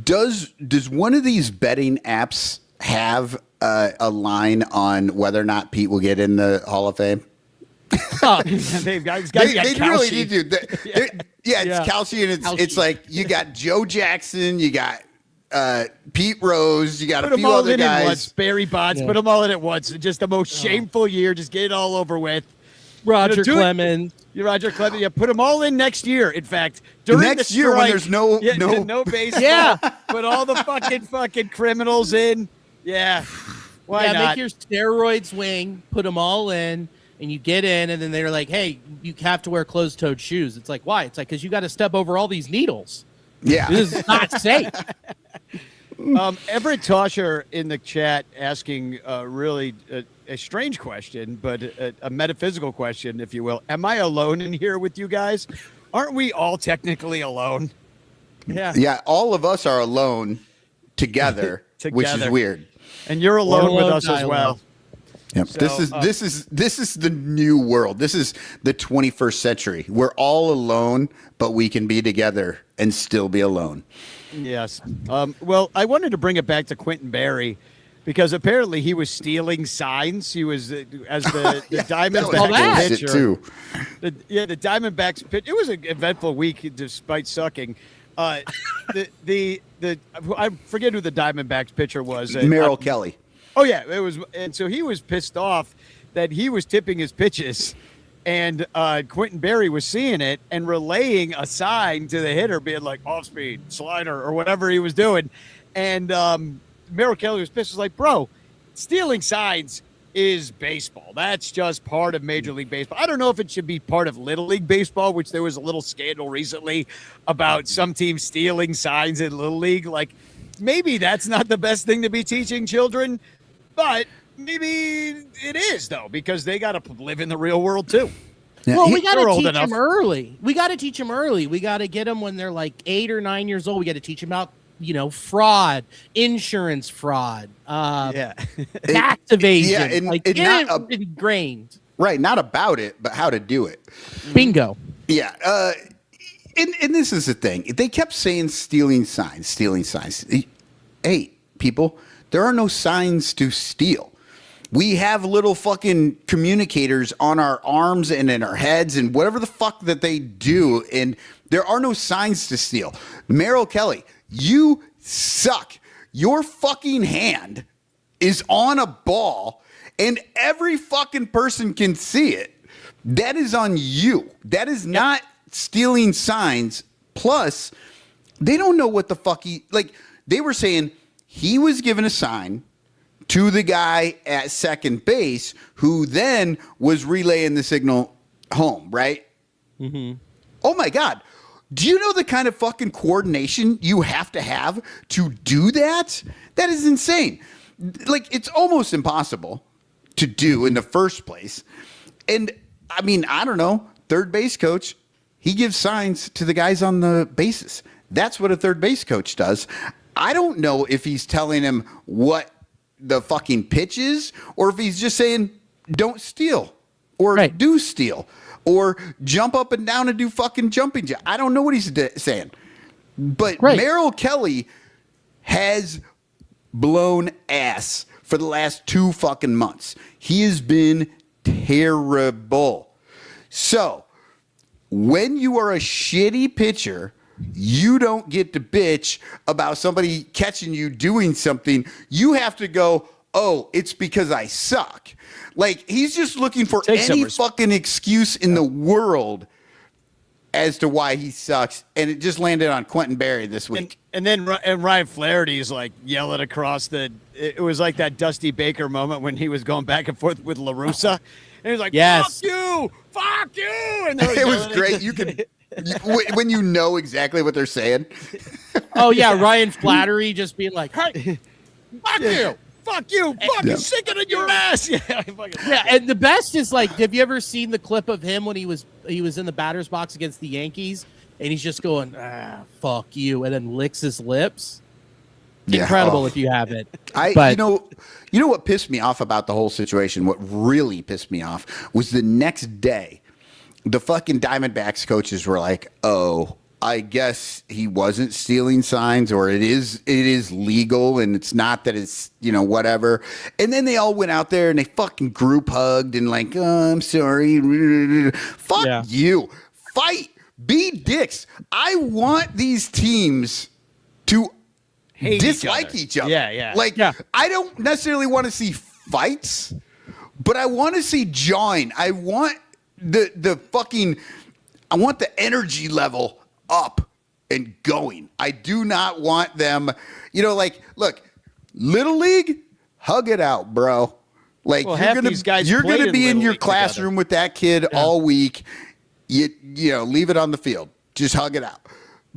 Does one of these betting apps have a line on whether or not Pete will get in the Hall of Fame? They've got They Kalshi. really need to. It's Kalshi, and Kalshi. it's like you got Joe Jackson, you got Pete Rose, you got Put a them few all other in at guys. once. Barry Bonds. Yeah. Put them all in at once. Just the most shameful year. Just get it all over with. Roger do it. Clemens. Roger Clemens. Yeah, put them all in next year. In fact, during Next the year when strike, there's no baseball. Yeah. Put all the fucking criminals in. Yeah. Why not? Make your steroid swing, put them all in, and you get in, and then they're like, hey, you have to wear closed-toed shoes. It's like, why? It's like, because you got to step over all these needles. Yeah. This is not safe. Everett Tosher in the chat asking really a strange question, but a metaphysical question, if you will. Am I alone in here with you guys? Aren't we all technically alone? Yeah, all of us are alone together, which is weird. And you're alone with alone, us as die well. alone. Yep. So, This is the new world. This is the 21st century. We're all alone, but we can be together and still be alone. Yes. Well, I wanted to bring it back to Quentin Berry because apparently he was stealing signs. He was as the Diamondbacks Shit pitcher. too. The Diamondbacks pitch. It was an eventful week despite sucking. I forget who the Diamondbacks pitcher was. Merrill Kelly. Oh yeah, it was, and so he was pissed off that he was tipping his pitches, and Quentin Berry was seeing it and relaying a sign to the hitter, being like off speed, slider, or whatever he was doing, and Merrill Kelly was pissed. Was like, bro, stealing signs is baseball. That's just part of Major League Baseball. I don't know if it should be part of Little League Baseball, which there was a little scandal recently about some teams stealing signs in Little League. Like, maybe that's not the best thing to be teaching children. But maybe it is, though, because they got to live in the real world, too. Yeah, Well, we got they're to old teach enough. them early. We got to teach them early. We got to get them when they're like 8 or 9 years old. We got to teach them about, fraud, insurance fraud, tax evasion. Yeah, and get not it ingrained. Right, not about it, but how to do it. Bingo. Yeah. And this is the thing. They kept saying stealing signs. Hey, people, there are no signs to steal. We have little fucking communicators on our arms and in our heads and whatever the fuck that they do. And there are no signs to steal. Merrill Kelly, you suck. Your fucking hand is on a ball and every fucking person can see it. That is on you. That is not stealing signs. Plus, they don't know what the fuck they were saying he was given a sign to the guy at second base, who then was relaying the signal home, right? Mm-hmm. Oh my God. Do you know the kind of fucking coordination you have to do that? That is insane. Like, it's almost impossible to do in the first place. And I mean, I don't know, third base coach, he gives signs to the guys on the bases. That's what a third base coach does. I don't know if he's telling him what the fucking pitch is, or if he's just saying, don't steal, or do steal, or jump up and down and do fucking jumping jacks. I don't know what he's saying. But Merrill Kelly has blown ass for the last 2 fucking months. He has been terrible. So, when you are a shitty pitcher, you don't get to bitch about somebody catching you doing something. You have to go, oh, it's because I suck. Like, he's just looking for any fucking excuse in the world as to why he sucks. And it just landed on Quentin Berry this week. And then Ryan Flaherty's like yelling across it was like that Dusty Baker moment when he was going back and forth with LaRussa. And he was like, fuck you. And it was great. You could... when you know exactly what they're saying. Oh, yeah. Ryan Flattery just being like, hey, fuck you. Fuck you. Fucking sick it in your ass. Yeah. And the best is, like, have you ever seen the clip of him when he was in the batter's box against the Yankees and he's just going, fuck you, and then licks his lips? Incredible if you haven't. You know what pissed me off about the whole situation? What really pissed me off was the next day, the fucking Diamondbacks coaches were like, oh, I guess he wasn't stealing signs, or it is legal, and it's not that it's, whatever. And then they all went out there and they fucking group hugged and like, oh, I'm sorry. Fuck you. Fight. Be dicks. I want these teams to dislike each other. I don't necessarily want to see fights, but I want to see jawing. I want I want the energy level up and going. I do not want them, look, Little League, hug it out, bro. Like, you're gonna be in your classroom with that kid all week. You leave it on the field. Just hug it out.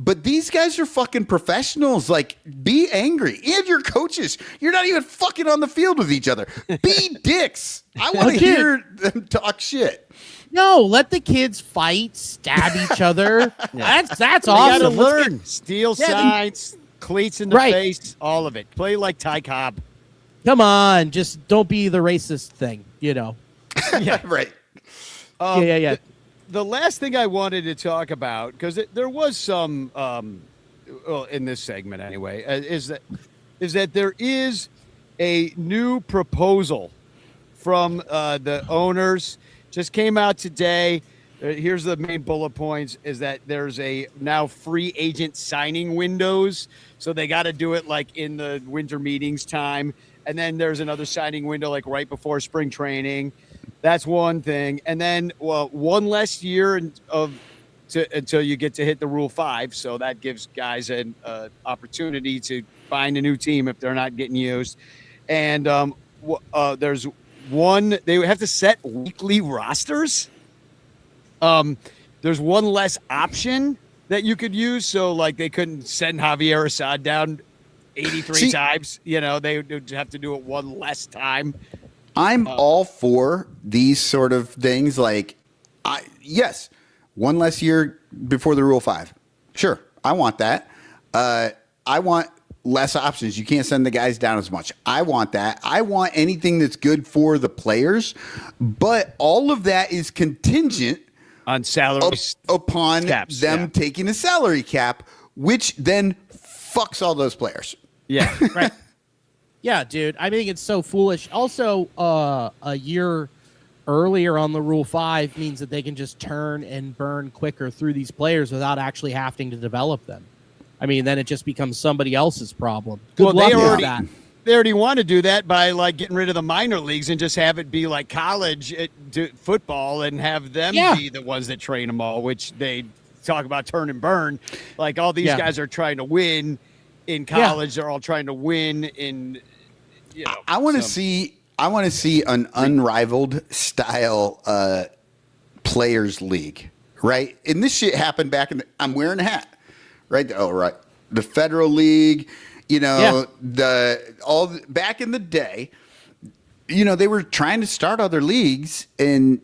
But these guys are fucking professionals. Like, be angry. And your coaches. You're not even fucking on the field with each other. Be dicks. I want to hear them talk shit. No, let the kids fight, stab each other. That's awesome. You gotta learn. Steal signs, cleats in the face, all of it. Play like Ty Cobb. Come on, just don't be the racist thing, Yeah, right. The last thing I wanted to talk about, because there was some, in this segment anyway, is that there is a new proposal from the owners. Just came out today. Here's the main bullet points: is that there's a now free agent signing windows, so they got to do it like in the winter meetings time, and then there's another signing window like right before spring training. That's one thing. And then, one less year until you get to hit the Rule 5. So that gives guys an opportunity to find a new team if they're not getting used. And there's one, they have to set weekly rosters. There's one less option that you could use. So, like, they couldn't send Javier Assad down 83 times. They would have to do it one less time. I'm all for these sort of things. Like, yes, one less year before the Rule 5. Sure, I want that. I want less options. You can't send the guys down as much. I want that. I want anything that's good for the players. But all of that is contingent on salaries upon caps, them taking a salary cap, which then fucks all those players. Yeah, right. Yeah, dude. I think it's so foolish. Also, a year earlier on the Rule 5 means that they can just turn and burn quicker through these players without actually having to develop them. I mean, then it just becomes somebody else's problem. Good luck with that. They already want to do that by like getting rid of the minor leagues and just have it be like college football and have them be the ones that train them all, which they talk about turn and burn. Like, all these guys are trying to win in college. They're all trying to win in you know, I want to see an unrivaled style players league, right? And this shit happened back in I'm wearing a hat, right? Oh, right. The Federal League, you know, back in the day, you know, they were trying to start other leagues and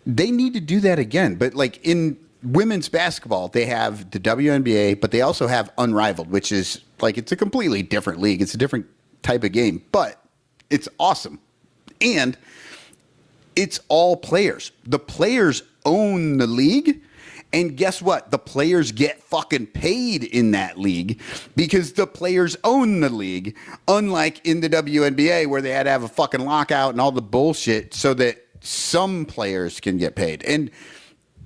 they need to do that again. But like in women's basketball, they have the WNBA, but they also have Unrivaled, which is like, it's a completely different league. It's a different type of game, but it's awesome. And it's all players. The players own the league. And guess what? The players get fucking paid in that league because the players own the league. Unlike in the WNBA where they had to have a fucking lockout and all the bullshit so that some players can get paid. And,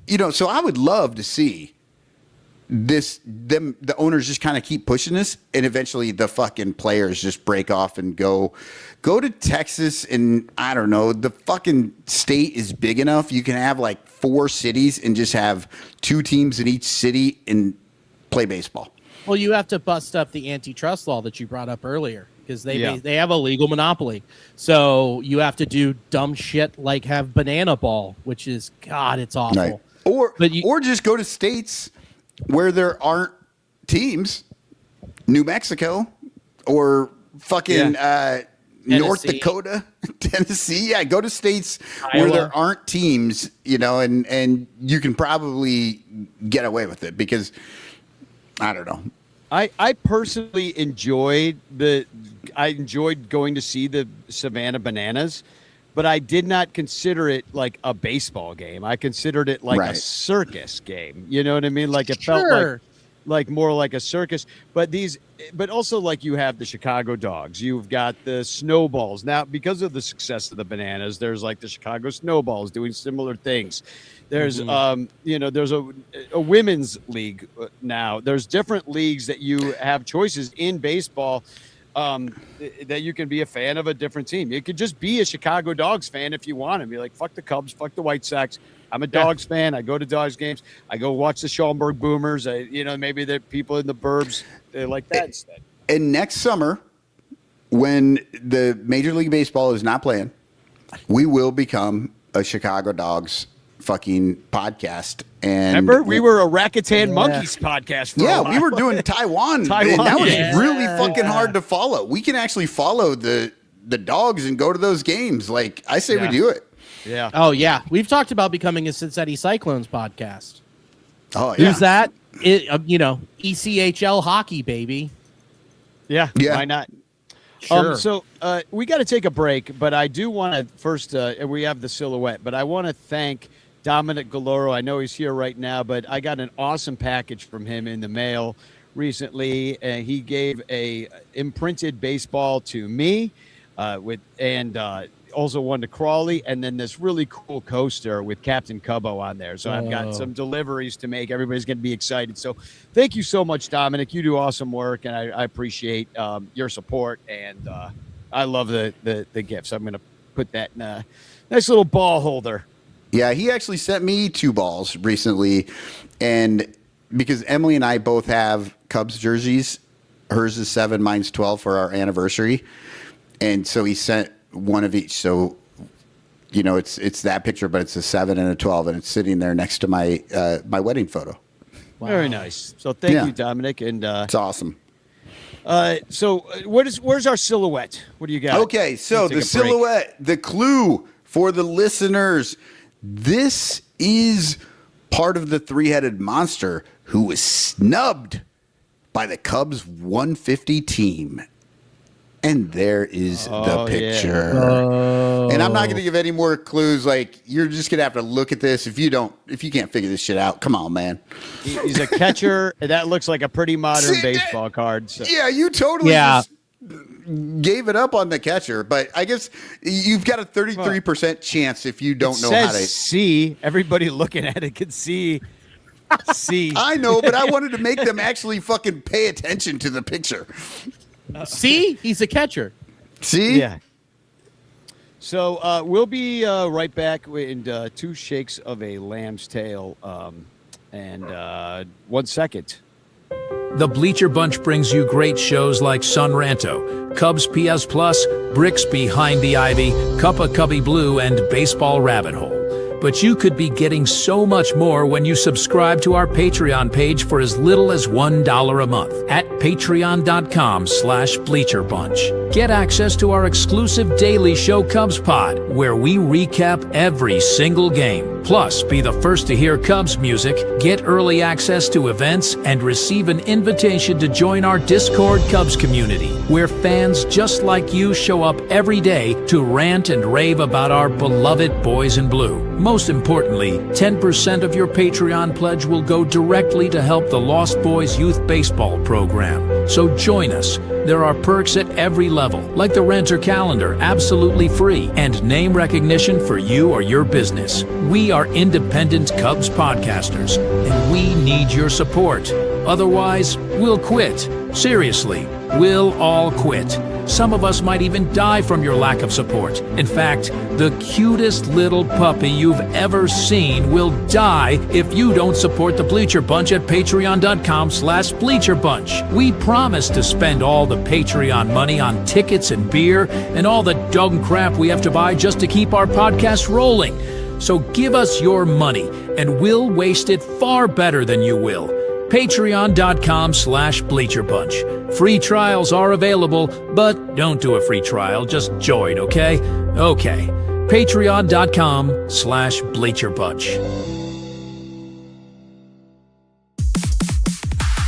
you know, so I would love to see the owners just kind of keep pushing this and eventually the fucking players just break off and go to Texas. And I don't know, the fucking state is big enough. You can have like 4 cities and just have 2 teams in each city and play baseball. Well, you have to bust up the antitrust law that you brought up earlier because they have a legal monopoly. So you have to do dumb shit like have banana ball, which is, God, it's awful. Right. Or just go to states where there aren't teams, New Mexico or fucking North Dakota, Tennessee. Yeah, go to states where there aren't teams, you know, and you can probably get away with it because I don't know. I personally enjoyed going to see the Savannah Bananas, but I did not consider it like a baseball game. I considered it like a circus game. You know what I mean? Like it felt like more like a circus. But also like you have the Chicago Dogs. You've got the Snowballs. Now, because of the success of the Bananas, there's like the Chicago Snowballs doing similar things. There's there's a women's league now. There's different leagues that you have choices in baseball. That you can be a fan of a different team. You could just be a Chicago Dogs fan if you want to be like, fuck the Cubs, fuck the White Sox. I'm a Dogs fan. I go to Dogs games. I go watch the Schaumburg Boomers. Maybe the people in the burbs, they like that instead. And next summer, when the Major League Baseball is not playing, we will become a Chicago Dogs fucking podcast. And remember, we were a Rakuten Monkeys podcast for a while. We were doing Taiwan. And that was really fucking hard to follow. We can actually follow the Dogs and go to those games. Like, I say we do it. Yeah. Oh, yeah. We've talked about becoming a Cincinnati Cyclones podcast. Oh, yeah. Who's that? ECHL hockey, baby. Yeah. Why not? Sure. So we got to take a break, but I do want to first, we have the silhouette, but I want to thank Dominic Galoro. I know he's here right now, but I got an awesome package from him in the mail recently. He gave a imprinted baseball to me also one to Crawley, and then this really cool coaster with Captain Cubbo on there. So I've got some deliveries to make. Everybody's going to be excited. So thank you so much, Dominic. You do awesome work, and I appreciate your support, and I love the gifts. I'm going to put that in a nice little ball holder. Yeah, he actually sent me 2 balls recently, and because Emily and I both have Cubs jerseys, hers is 7, mine's 12 for our anniversary, and so he sent one of each. So, you know, it's that picture, but it's a 7 and a 12, and it's sitting there next to my my wedding photo. Wow. Very nice. So thank you, Dominic, and it's awesome. Where's our silhouette? What do you got? Okay, so the silhouette, the clue for the listeners. This is part of the 3-headed monster who was snubbed by the Cubs 150 team. And there is the picture. Yeah. And I'm not going to give any more clues. Like, you're just going to have to look at this. If you can't figure this shit out, come on, man. He's a catcher. That looks like a pretty modern baseball card. So. Yeah, you totally just gave it up on the catcher. But I guess you've got a 33% chance if you don't know how to see. Everybody looking at it can see. I know, but I wanted to make them actually fucking pay attention to the picture. See? He's a catcher. See? Yeah. So we'll be right back in 2 shakes of a lamb's tail and 1 second. The Bleacher Bunch brings you great shows like Sun Ranto, Cubs PS Plus, Bricks Behind the Ivy, Cuppa Cubby Blue, and Baseball Rabbit Hole. But you could be getting so much more when you subscribe to our Patreon page for as little as $1 a month at patreon.com/BleacherBunch. Get access to our exclusive daily show Cubs Pod, where we recap every single game. Plus, be the first to hear Cubs music, get early access to events, and receive an invitation to join our Discord Cubs community, where fans just like you show up every day to rant and rave about our beloved boys in blue. Most importantly, 10% of your Patreon pledge will go directly to help the Lost Boys Youth Baseball program. So join us. There are perks at every level, like the Renter Calendar, absolutely free, and name recognition for you or your business. We are independent Cubs podcasters, and we need your support. Otherwise, we'll quit. Seriously, we'll all quit. Some of us might even die from your lack of support. In fact, the cutest little puppy you've ever seen will die if you don't support the Bleacher Bunch at patreon.com/BleacherBunch. We promise to spend all the Patreon money on tickets and beer and all the dung crap we have to buy just to keep our podcast rolling. So give us your money, and we'll waste it far better than you will. Patreon.com/BleacherBunch. Free trials are available, but don't do a free trial. Just join, okay? Okay. Patreon.com/BleacherBunch.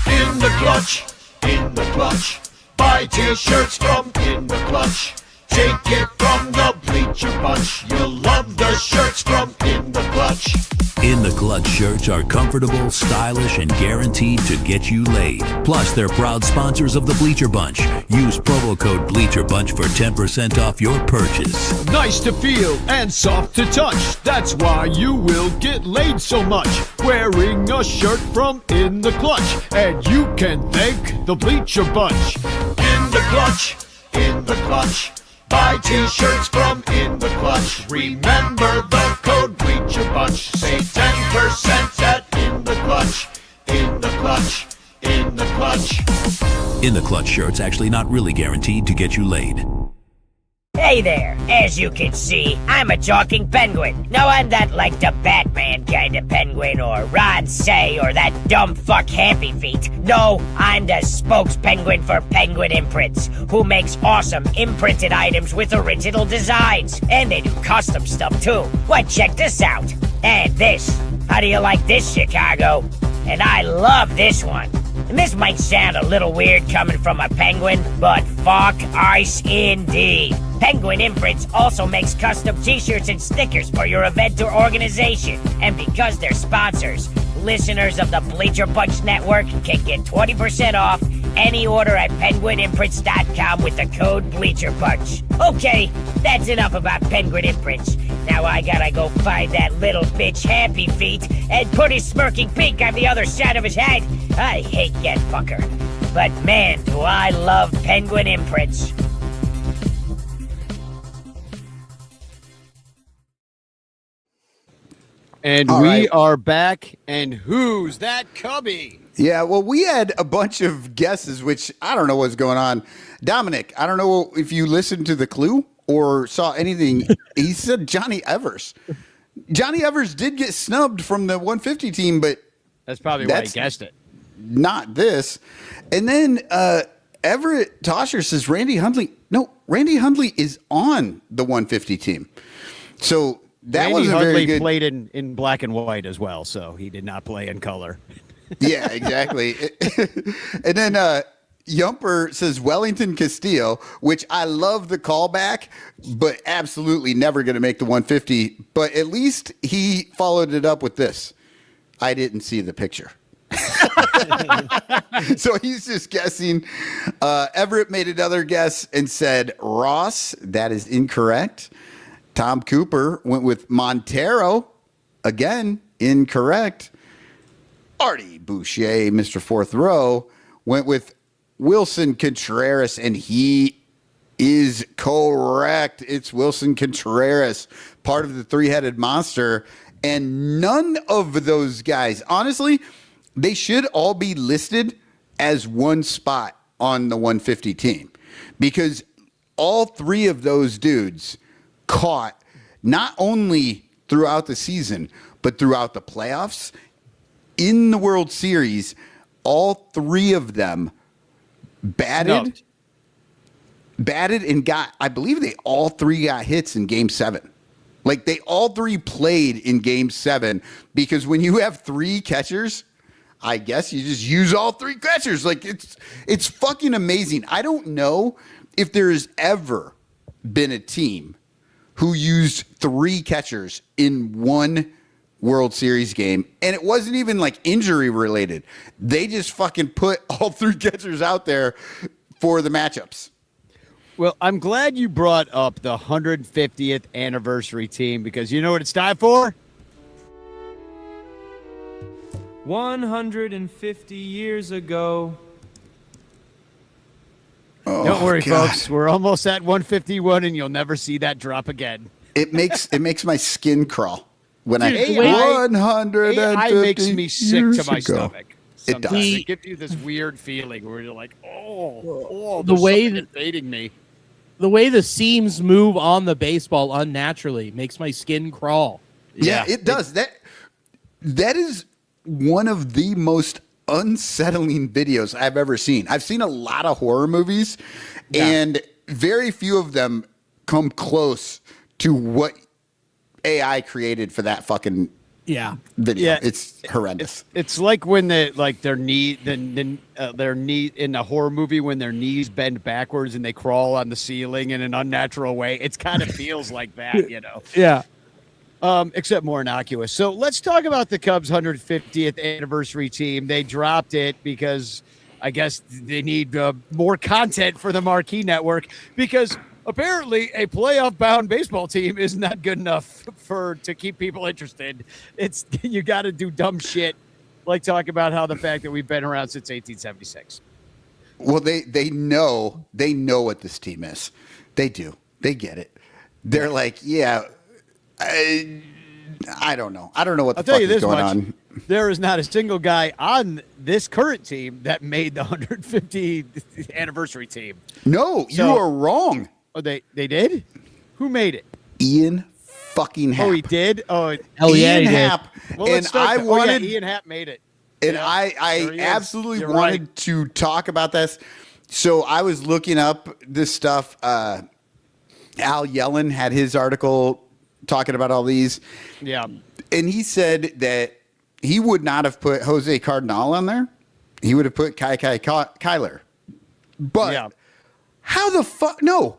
In the clutch, in the clutch. Buy t-shirts from In the Clutch. Take it from the Bleacher Bunch. You'll love the shirts from In the Clutch. In the Clutch shirts are comfortable, stylish, and guaranteed to get you laid. Plus, they're proud sponsors of the Bleacher Bunch. Use promo code BleacherBunch for 10% off your purchase. Nice to feel and soft to touch. That's why you will get laid so much. Wearing a shirt from In the Clutch. And you can thank the Bleacher Bunch. In the Clutch, in the Clutch. Buy t-shirts from In the Clutch. Remember the code Bleacher Bunch. Save 10% at In the Clutch. In the Clutch. In the Clutch. In the Clutch shirts actually not really guaranteed to get you laid. Hey there, as you can see, I'm a talking penguin. No, I'm not like the Batman kind of penguin or Rod Say or that dumb fuck Happy Feet. No, I'm the spokespenguin for Penguin Imprints, who makes awesome imprinted items with original designs. And they do custom stuff too. Why, check this out. And this. How do you like this, Chicago? And I love this one. And this might sound a little weird coming from a penguin, but fuck ice indeed. Penguin Imprints also makes custom t-shirts and stickers for your event or organization. And because they're sponsors, listeners of the Bleacher Bunch Network can get 20% off any order at penguinimprints.com with the code BleacherBunch. Okay, that's enough about Penguin Imprints. Now I gotta go find that little bitch Happy Feet and put his smirking pink on the other side of his head. I hate that fucker. But man, do I love Penguin Imprints. And All we right. are back. And who's that cubby? Yeah, well, we had a bunch of guesses, which I don't know what's going on. Dominic, I don't know if you listened to the clue or saw anything. He said Johnny Evers. Johnny Evers did get snubbed from the 150 team, but That's probably why he guessed it. not this. And then Everett Tosher says Randy Hundley. No, Randy Hundley is on the 150 team. So that Randy was a very Hundley good. played in black and white as well, so he did not play in color. Yeah, exactly. And then Yumper says Wellington Castillo, which I love the callback, but absolutely never going to make the 150. But at least he followed it up with this. I didn't see the picture. So he's just guessing. Everett made another guess and said Ross. That is incorrect. Tom Cooper went with Montero. Again, incorrect. Artie Boucher, Mr. Fourth Row, went with Wilson Contreras, and he is correct. It's Wilson Contreras, part of the three-headed monster. And none of those guys, honestly, they should all be listed as one spot on the 150 team because all three of those dudes caught not only throughout the season, but throughout the playoffs. In the World Series, all three of them batted and got, I believe they all three got hits in Game 7. Like they all three played in Game 7 because when you have three catchers, I guess you just use all three catchers. Like it's fucking amazing. I don't know if there has ever been a team who used three catchers in one World Series game, and it wasn't even like injury related. They just fucking put all three catchers out there for the matchups. Well, I'm glad you brought up the 150th anniversary team because you know what it's time for? 150 years ago. Oh, Don't worry, God. folks. We're almost at 151, and you'll never see that drop again. It makes my skin crawl when Dude, I AI 150 AI makes me sick to years my ago. stomach. It does. Sometimes it gives you this weird feeling where you're like, The there's way something that- invading me. The way the seams move on the baseball unnaturally makes my skin crawl. Yeah, it does. That is one of the most unsettling videos I've ever seen. I've seen a lot of horror movies, and very few of them come close to what AI created for that fucking Yeah. video. Yeah, It's horrendous. It's like when their knee in a horror movie when their knees bend backwards and they crawl on the ceiling in an unnatural way. It kind of feels like that, you know. Yeah. Except more innocuous. So let's talk about the Cubs' 150th anniversary team. They dropped it because I guess they need more content for the marquee network because apparently a playoff-bound baseball team is not good enough to keep people interested. It's you got to do dumb shit like talk about how the fact that we've been around since 1876. Well, they know what this team is. They do. They get it. They're like, yeah. I don't know. I don't know what the I'll tell fuck you is this going much. on. There is not a single guy on this current team that made the 150th anniversary team. No, So- you are wrong. Oh, they did? Who made it? Ian fucking Happ. Oh, he did? Oh, Hell yeah, Ian he did. Happ. well, And let's start I there. wanted, Ian Happ made it. and Yeah, I there he is. absolutely You're wanted right. to talk about this. So I was looking up this stuff. Al Yellen had his article talking about all these. Yeah. And he said that he would not have put Jose Cardinal on there. He would have put Kyler. But Yeah. how the fuck? No.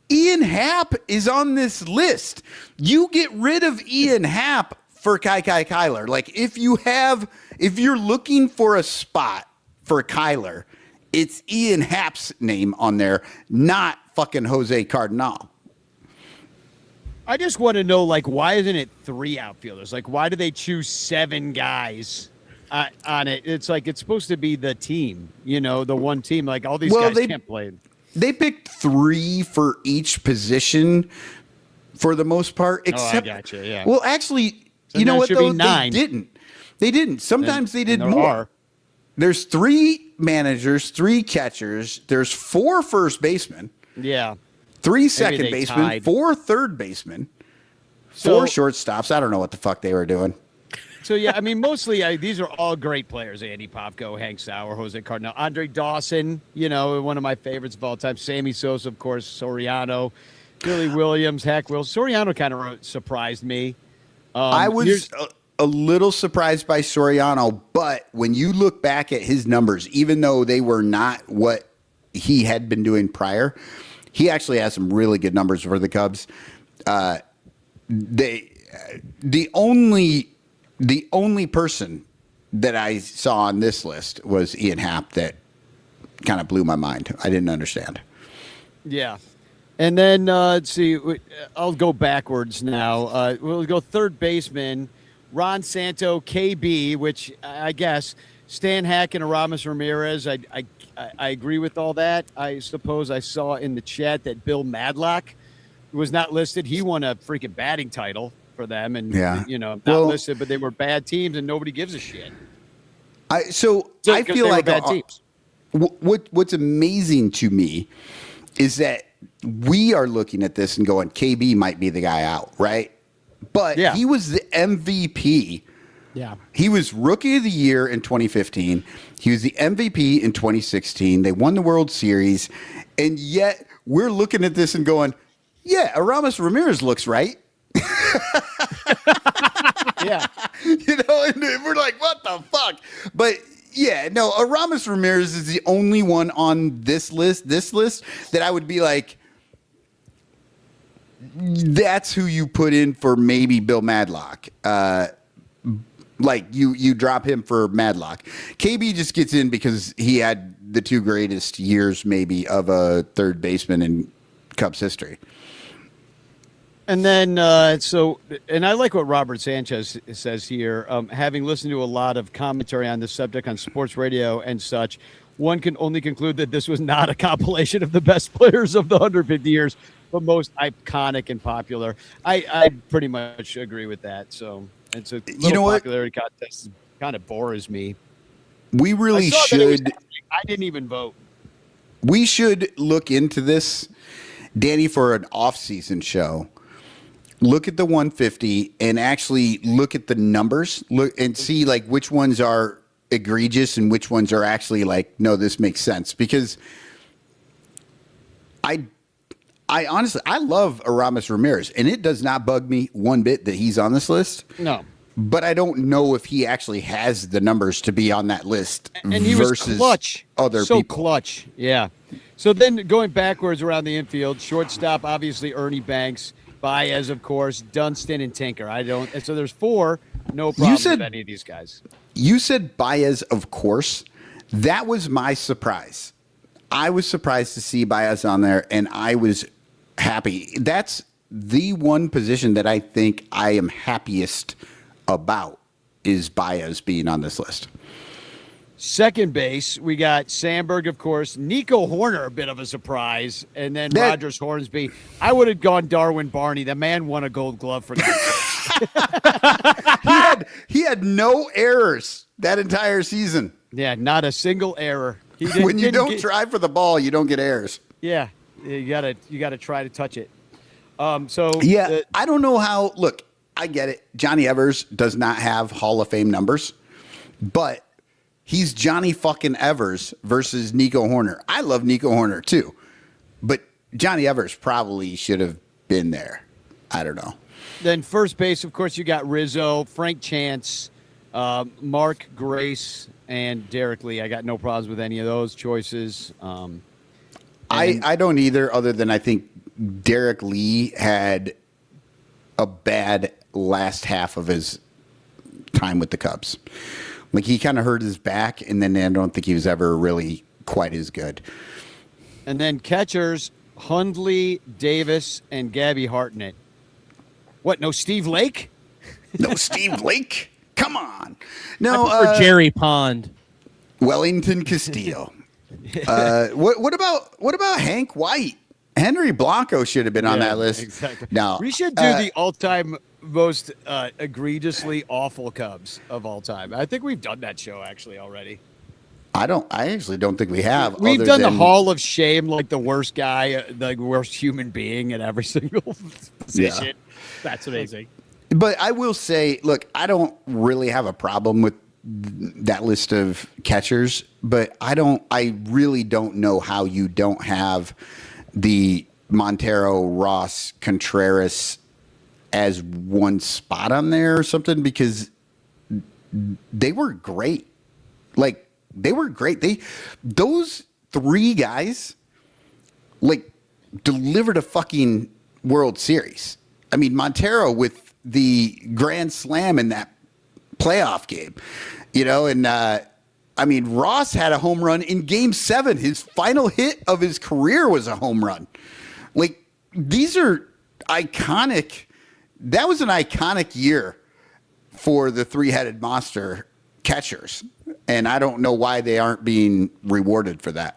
Ian Happ is on this list. You get rid of Ian Happ for Kyler. Like if you're looking for a spot for Kyler, it's Ian Happ's name on there, not fucking Jose Cardinal. I just want to know, like, why isn't it 3 outfielders? Like, why do they choose 7 guys on it? It's like it's supposed to be the team, you know, the one team. Like, all these guys can't play. They picked 3 for each position for the most part. Except, I gotcha, yeah. Well, actually, So you know now it what, should be though? 9. They didn't. Sometimes they did there more. are. There's 3 managers, 3 catchers. There's 4 first basemen. Yeah. 3 second they basemen, tied. 4 third basemen, So- 4 shortstops. I don't know what the fuck they were doing. So, yeah, I mean, mostly these are all great players. Andy Popko, Hank Sauer, Jose Cardinal, Andre Dawson, you know, one of my favorites of all time. Sammy Sosa, of course, Soriano, Billy Williams, Hack Wills. Soriano kind of surprised me. I was a little surprised by Soriano, but when you look back at his numbers, even though they were not what he had been doing prior, he actually has some really good numbers for the Cubs. The only person that I saw on this list was Ian Happ that kind of blew my mind. I didn't understand. Yeah. And then, let's see, I'll go backwards now. We'll go third baseman, Ron Santo, KB, which I guess Stan Hack and Aramis Ramirez. I agree with all that. I suppose I saw in the chat that Bill Madlock was not listed. He won a freaking batting title for them and, you know, not listed, but they were bad teams and nobody gives a shit. I 'Cause feel they were like bad teams. what's amazing to me is that we are looking at this and going, KB might be the guy out, right? But he was the MVP. Yeah. He was Rookie of the Year in 2015. He was the MVP in 2016. They won the World Series. And yet we're looking at this and going, yeah, Aramis Ramirez looks right. Yeah. And we're like, what the fuck? But yeah, no, Aramis Ramirez is the only one on this list that I would be like, that's who you put in for maybe Bill Madlock. Like you drop him for Madlock. KB just gets in because he had the two greatest years maybe of a third baseman in Cubs history. And then, and I like what Robert Sanchez says here. Having listened to a lot of commentary on this subject on sports radio and such, one can only conclude that this was not a compilation of the best players of the 150 years, but most iconic and popular. I pretty much agree with that. So it's a popularity contest. Kind of bores me. We really should. I didn't even vote. We should look into this, Danny, for an off-season show. Look at the 150 and actually look at the numbers. Look and see like which ones are egregious and which ones are actually like, no, this makes sense. Because I honestly, I love Aramis Ramirez, and it does not bug me one bit that he's on this list. No. But I don't know if he actually has the numbers to be on that list. And he was clutch. Other so people. Clutch. Yeah. So then going backwards around the infield, shortstop, obviously Ernie Banks, Baez, of course, Dunston, and Tinker. So there's four. No problem with any of these guys. You said Baez, of course. That was my surprise. I was surprised to see Baez on there, and I was happy. That's the one position that I think I am happiest about is Baez being on this list. Second base, we got Sandberg, of course. Nico Horner, a bit of a surprise. And then Rogers Hornsby. I would have gone Darwin Barney. The man won a gold glove for that. he had no errors that entire season. Yeah, not a single error. When you don't try for the ball, you don't get errors. Yeah, you gotta try to touch it. I don't know how. Look, I get it. Johnny Evers does not have Hall of Fame numbers, but he's Johnny fucking Evers versus Nico Horner. I love Nico Horner too, but Johnny Evers probably should have been there. I don't know. Then first base, of course, you got Rizzo, Frank Chance, Mark Grace, and Derek Lee. I got no problems with any of those choices. I don't either, other than I think Derek Lee had a bad last half of his time with the Cubs. Like he kind of hurt his back, and then I don't think he was ever really quite as good. And then catchers, Hundley, Davis, and Gabby Hartnett. What, no Steve Lake? No Steve Lake? Come on. No, for Jerry Pond. Wellington Castillo. What about Hank White? Henry Blanco should have been on that list. Exactly. No, we should do the all-time most egregiously awful Cubs of all time. I think we've done that show actually already. I actually don't think we have. We've done the Hall of Shame, like the worst guy, the worst human being at every single position. Yeah. That's amazing. But I will say, look, I don't really have a problem with that list of catchers, but I really don't know how you don't have the Montero, Ross, Contreras as one spot on there or something, because they were great. Like, they were great. Those three guys, like, delivered a fucking World Series. I mean, Montero with the grand slam in that playoff game, and Ross had a home run in Game 7. His final hit of his career was a home run. Like, these are iconic. That was an iconic year for the three-headed monster catchers, and I don't know why they aren't being rewarded for that.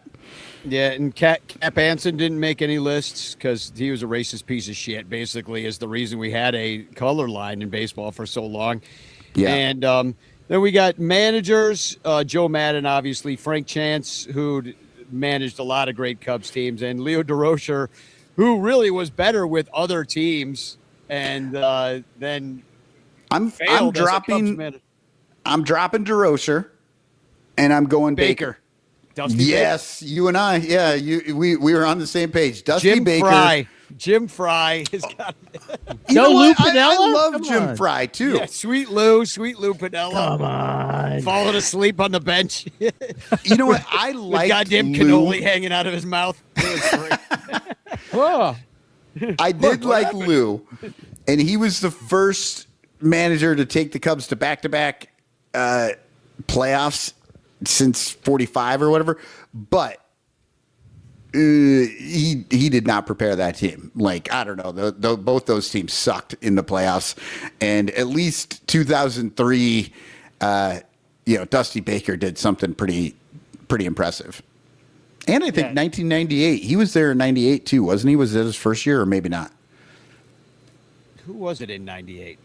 Yeah, and Cap Anson didn't make any lists because he was a racist piece of shit, basically, is the reason we had a color line in baseball for so long. Yeah. And Then we got managers, Joe Madden, obviously, Frank Chance, who managed a lot of great Cubs teams, and Leo DeRocher, who really was better with other teams, and then I'm failed as a Cubs dropping manager. I'm dropping DeRocher, and I'm going Baker. Dusty Yes, you and I. Yeah, we were on the same page. Dusty Jim Baker. Fry. Jim Fry has got You No know Lou what? I Piniella? love Come Jim on. Fry too. yeah, Sweet Lou Piniella. Come on. Falling asleep on the bench. You know what? I With like goddamn cannoli hanging out of his mouth. It was great. Oh, I did like Lou, and he was the first manager to take the Cubs to back-to-back playoffs since '45 or whatever. But he did not prepare that team. Like, I don't know, both those teams sucked in the playoffs, and at least 2003, Dusty Baker did something pretty impressive. And I think 1998, he was there in '98 too, wasn't he? Was it his first year, or maybe not? Who was it in '98?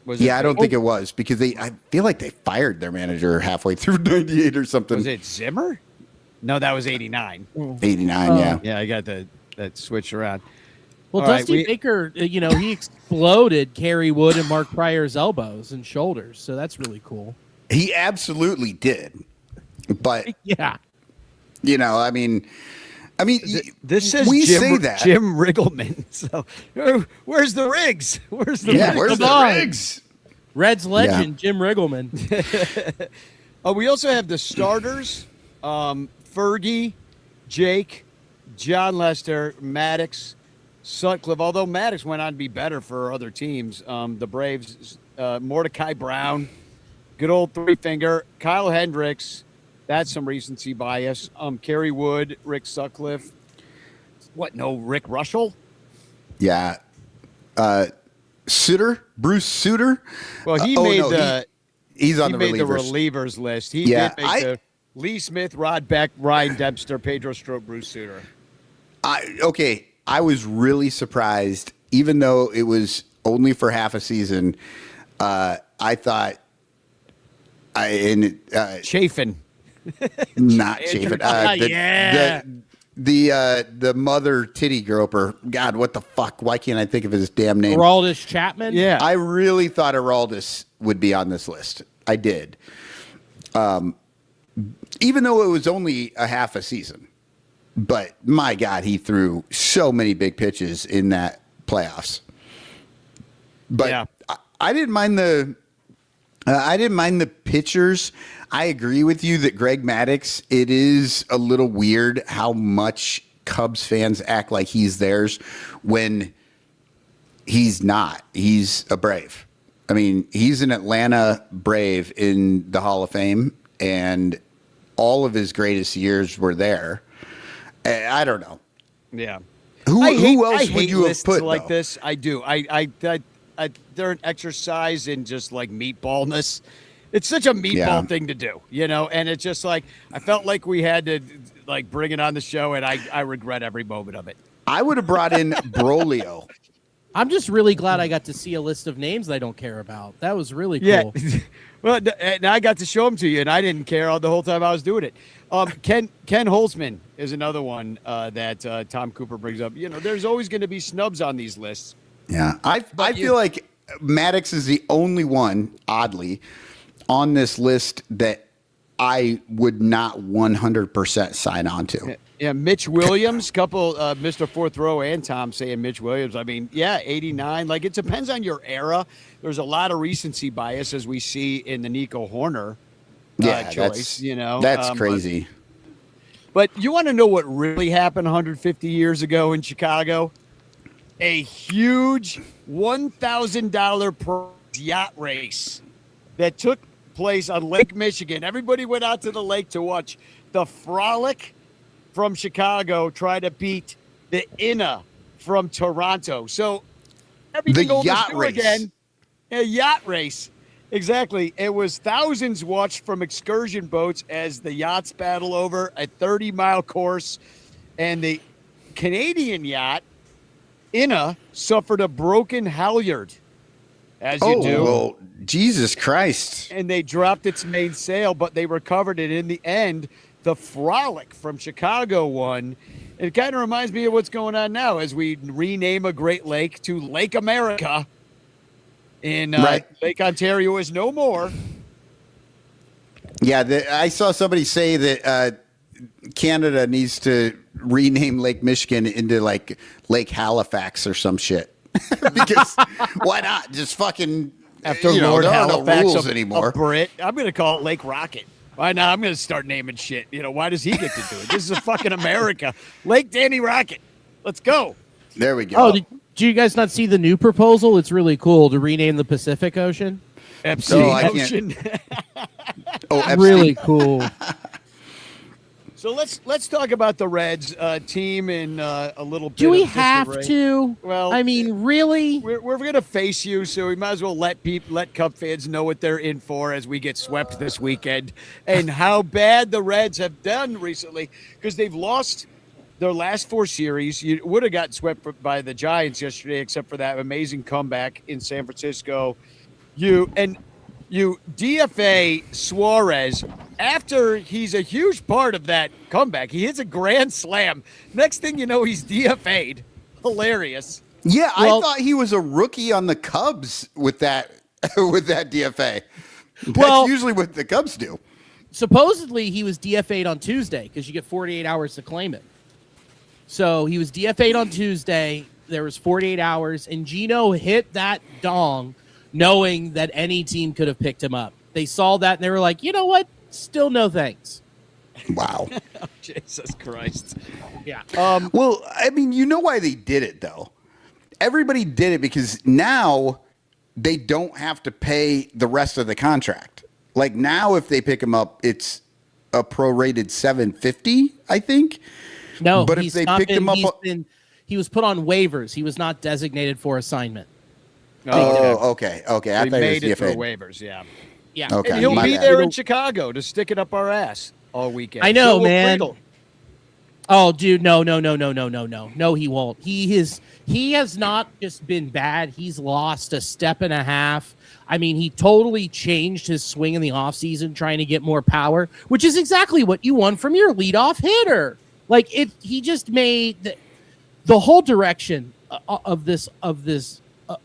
I don't think it was, because I feel like they fired their manager halfway through '98 or something. Was it Zimmer? No, that was '89. '89, yeah. Yeah, I got that switched around. well, All right, Dusty Baker, he exploded Kerry Wood and Mark Pryor's elbows and shoulders, so that's really cool. He absolutely did. But Yeah. I mean, This says we Jim, say that. Jim Riggleman. So where's the rigs? Where's the Yeah, rigs? where's Come the on. rigs? Reds legend Jim Riggleman. We also have the starters: Fergie, Jake, John Lester, Maddox, Sutcliffe. Although Maddox went on to be better for other teams, the Braves, Mordecai Brown, good old three finger, Kyle Hendricks. That's some recency bias. Kerry Wood, Rick Sutcliffe. What? No, Rick Russell. Yeah. Bruce Sutter. Well, he he's on the made relievers. the relievers list. He Yeah, did make the Lee Smith, Rod Beck, Ryan Dempster, Pedro Strop, Bruce Sutter. I was really surprised, even though it was only for half a season. I thought Chafin. not Chafin. Yeah. The mother titty groper. God, what the fuck? Why can't I think of his damn name? Aroldis Chapman. Yeah. I really thought Aroldis would be on this list. I did. Even though it was only a half a season. But my God, he threw so many big pitches in that playoffs. But Yeah. I didn't mind the pitchers. I agree with you that Greg Maddux, it is a little weird how much Cubs fans act like he's theirs when he's not. He's a Brave. I mean, he's an Atlanta Brave in the Hall of Fame, and all of his greatest years were there. I don't know. Yeah. Who else would you have lists put like though? this? I do. They're an exercise in just like meatballness. It's such a meatball thing to do, and it's just like I felt like we had to like bring it on the show, and I regret every moment of it. I would have brought in Brolio. I'm just really glad I got to see a list of names I don't care about. That was really cool. Yeah. Well, and I got to show them to you, and I didn't care the whole time I was doing it. Ken Holtzman is another one that Tom Cooper brings up. There's always going to be snubs on these lists. Yeah, I feel like Maddox is the only one, oddly, on this list that I would not 100% sign on to. Yeah, Mitch Williams, couple, Mr. Fourth Row and Tom saying Mitch Williams. I mean, 89. Like, it depends on your era. There's a lot of recency bias, as we see in the Nico Horner choice. That's crazy. But you want to know what really happened 150 years ago in Chicago? A huge $1,000 per yacht race that took place on Lake Michigan. Everybody went out to the lake to watch the Frolic from Chicago try to beat the Inna from Toronto. So everything goes through again. A yacht race. Exactly. It was thousands watched from excursion boats as the yachts battle over a 30-mile course. And the Canadian yacht, Inna, suffered a broken halyard. as you do. Well, Jesus Christ. And they dropped its mainsail, but they recovered it in the end. The Frolic from Chicago won. It kind of reminds me of what's going on now as we rename a Great Lake to Lake America. In Lake Ontario is no more. Yeah, I saw somebody say that Canada needs to rename Lake Michigan into like Lake Halifax or some shit. Because why not? Just fucking After there Lord are Halifax no rules a anymore. Brit, I'm going to call it Lake Rocket. Why not? I'm going to start naming shit. Why does he get to do it? This is a fucking America. Lake Danny Rocket. Let's go. There we go. Oh, did you guys not see the new proposal? It's really cool to rename the Pacific Ocean. Epstein I can't- Ocean. Epstein. Really cool. So let's talk about the Reds team in a little bit. Do we of have disarray. to? Well, I mean, really? We're going to face you, so we might as well let Cub fans know what they're in for as we get swept this weekend and how bad the Reds have done recently because they've lost their last 4 series. You would have gotten swept by the Giants yesterday, except for that amazing comeback in San Francisco. You DFA Suarez after he's a huge part of that comeback. He hits a grand slam. Next thing you know, he's DFA'd. Hilarious. Yeah, Well- I thought he was a rookie on the Cubs with that DFA. That's Well- usually what the Cubs do. Supposedly, he was DFA'd on Tuesday because you get 48 hours to claim it. So he was DFA'd on Tuesday. There was 48 hours, and Gino hit that dong knowing that any team could have picked him up. They saw that, and they were like, you know what? Still no thanks. Wow. Jesus Christ. Yeah. Well, I mean, you know why they did it, though. Everybody did it because now they don't have to pay the rest of the contract. Like now, if they pick him up, it's a prorated $750, I think. No, But if he's they not picked him up, he was put on waivers. He was not designated for assignment. okay. I We thought he was made it through DFA'd. waivers, yeah. Yeah. Okay. And he'll my be bad. there in Chicago to stick it up our ass all weekend. I know, So will man. Friedel. Oh, dude, no. No, he won't. He has not just been bad. He's lost a step and a half. I mean, he totally changed his swing in the offseason trying to get more power, which is exactly what you want from your leadoff hitter. Like he just made the whole direction of this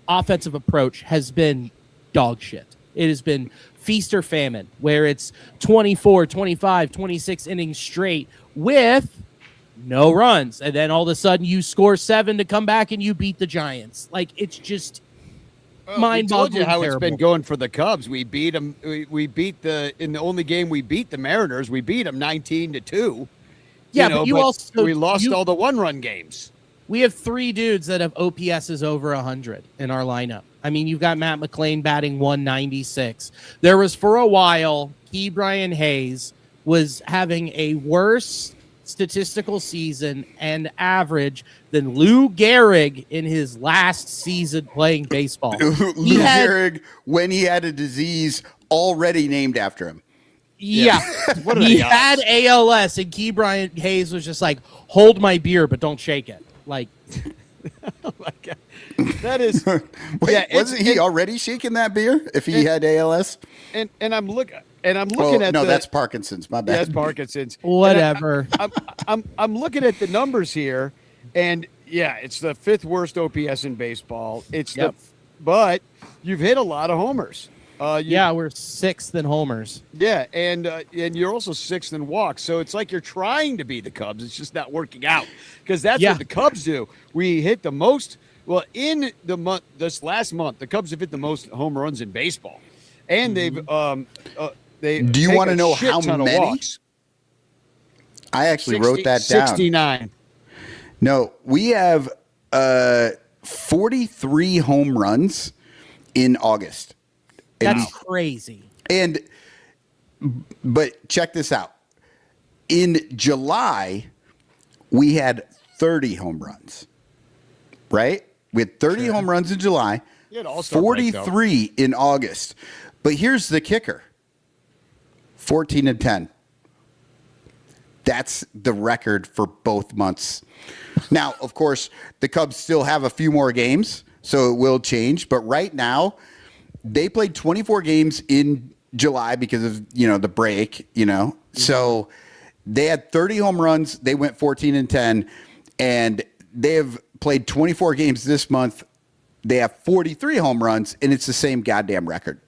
offensive approach has been dog shit. It has been feast or famine, where it's 24, 25, 26 innings straight with no runs. And then all of a sudden you score 7 to come back and you beat the Giants. Like, it's just We told mind-boggling you how terrible. it's been going for the Cubs. We beat them. We beat in the only game we beat the Mariners. We beat them 19-2. Yeah, but you also- we lost you- all the 1-run games. We have 3 dudes that have OPSs over 100 in our lineup. I mean, you've got Matt McClain batting 196. There was, for a while, Brian Hayes was having a worse statistical season and average than Lou Gehrig in his last season playing baseball. Lou Gehrig, when he had a disease already named after him. Yeah. What are He the odds? had ALS, and Brian Hayes was just like, hold my beer, but don't shake it. Like, Oh my God. That is. Wait, Yeah, wasn't he already shaking that beer if he had ALS? And I'm looking Oh, at no, the. that's Parkinson's. My bad. That's Parkinson's. whatever. I'm looking at the numbers here, and yeah, it's the 5th worst OPS in baseball. It's Yep. but you've hit a lot of homers. Yeah, we're 6th in homers. Yeah, and you're also 6th in walks. So it's like you're trying to be the Cubs. It's just not working out because that's Yeah. what the Cubs do. We hit the most. Well, in the month, this last month, the Cubs have hit the most home runs in baseball, and they've they. Do you take wanna a know shit how ton of many? walks. I actually wrote that down. 69. No, we have 43 home runs in August. That's crazy. But check this out. In July, we had 30 home runs. Right? We had 30 home runs in July, You had All-Star break, though. 43 in August. But here's the kicker. 14-10. That's the record for both months. Now, of course, the Cubs still have a few more games, so it will change. But right now, they played 24 games in July because of, the break, So they had 30 home runs. They went 14-10, and they have played 24 games this month. They have 43 home runs, and it's the same goddamn record.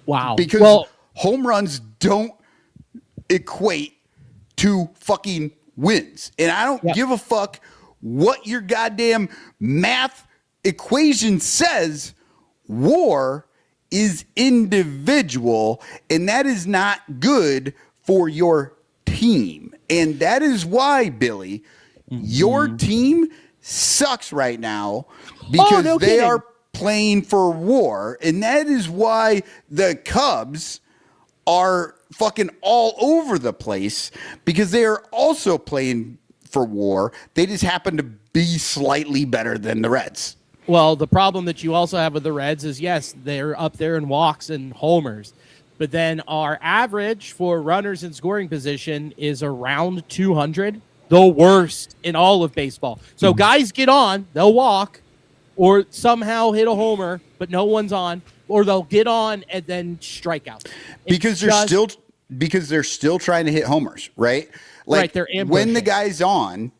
Wow. Because home runs don't equate to fucking wins. And I don't give a fuck what your goddamn math equation says. WAR is individual, and that is not good for your team. And that is why, Billy, your team sucks right now because they are playing for WAR. And that is why the Cubs are fucking all over the place, because they are also playing for WAR. They just happen to be slightly better than the Reds. Well, the problem that you also have with the Reds is, yes, they're up there in walks and homers, but then our average for runners in scoring position is around 200, the worst in all of baseball. So guys get on, they'll walk, or somehow hit a homer, but no one's on, or they'll get on and then strike out. Because they're still trying to hit homers, right? Like they're ambushing. When the guy's on,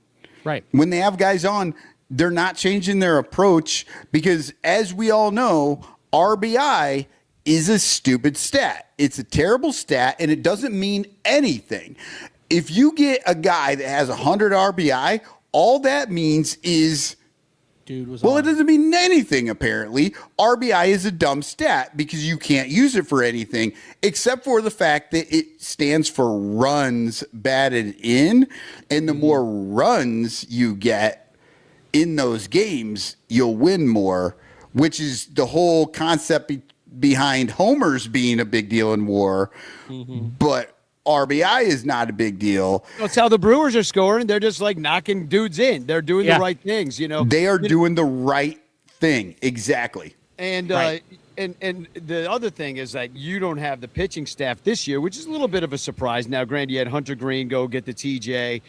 when they have guys on, they're not changing their approach because, as we all know, RBI is a stupid stat. It's a terrible stat, and it doesn't mean anything. If you get a guy that has 100 RBI, all that means is, it doesn't mean anything, apparently. RBI is a dumb stat because you can't use it for anything except for the fact that it stands for runs batted in, and the more runs you get in those games, you'll win more, which is the whole concept behind homers being a big deal in WAR. But RBI is not a big deal. That's how the Brewers are scoring. They're just like knocking dudes in. They're doing the right things, They are doing the right thing. Exactly. And and the other thing is that you don't have the pitching staff this year, which is a little bit of a surprise. Now, granted, you had Hunter Green go get the TJ,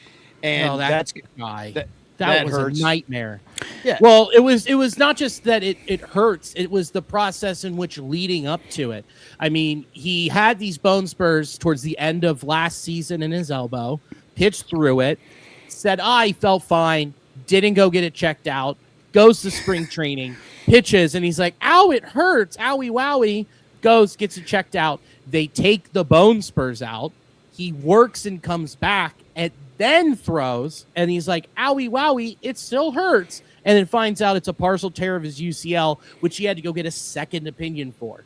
and that's guy. That was hurts. a nightmare. Yeah. Well, it was not just that it hurts. It was the process in which leading up to it. I mean, he had these bone spurs towards the end of last season in his elbow, pitched through it, said, he felt fine, didn't go get it checked out, goes to spring training, pitches, and he's like, ow, it hurts, owie wowie, goes, gets it checked out. They take the bone spurs out. He works and comes back and then throws, and he's like, owie wowie, it still hurts, and then finds out it's a partial tear of his UCL, which he had to go get a second opinion for.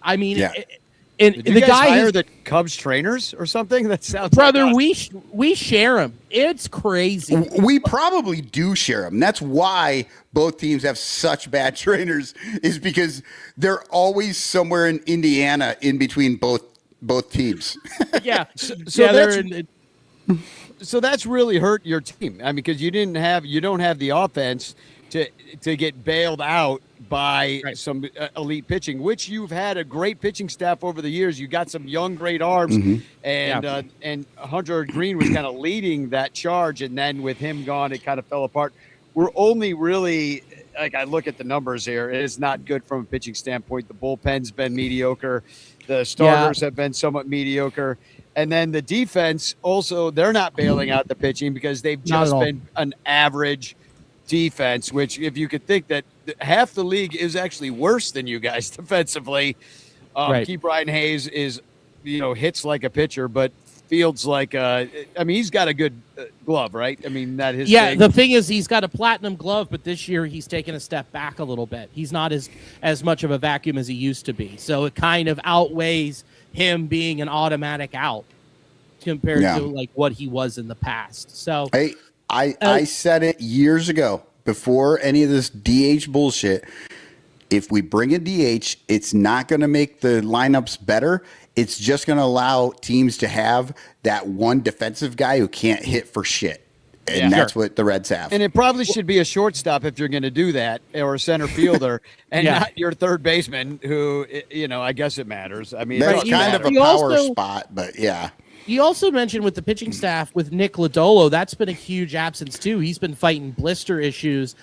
I mean, Did you guys hire the Cubs trainers or something? That sounds brother. Like we share them. It's crazy. We probably do share them. That's why both teams have such bad trainers, is because they're always somewhere in Indiana in between both teams. Yeah. So that's really hurt your team. I mean, because you don't have the offense to get bailed out by some elite pitching, which you've had a great pitching staff over the years. You got some young, great arms, and Hunter Green was kind of leading that charge, and then with him gone, it kind of fell apart. We're only really, like, I look at the numbers here, it is not good from a pitching standpoint. The bullpen's been mediocre. The starters have been somewhat mediocre. And then the defense also, they're not bailing out the pitching because they've just been an average defense, which, if you could think that half the league is actually worse than you guys defensively. Keep Ryan Hayes is, hits like a pitcher, but fields like he's got a good glove, right? I mean, that his thing. The thing is, he's got a platinum glove, but this year he's taken a step back a little bit. He's not as much of a vacuum as he used to be. So it kind of outweighs him being an automatic out compared to like what he was in the past. So I said it years ago before any of this DH bullshit. If we bring a DH, it's not going to make the lineups better. It's just going to allow teams to have that one defensive guy who can't hit for shit. And that's what the Reds have. And it probably should be a shortstop if you're going to do that, or a center fielder, and not your third baseman who, I guess it matters. I mean, that's kind of a power spot, but yeah. You also mentioned with the pitching staff with Nick Lodolo, that's been a huge absence too. He's been fighting bliss issues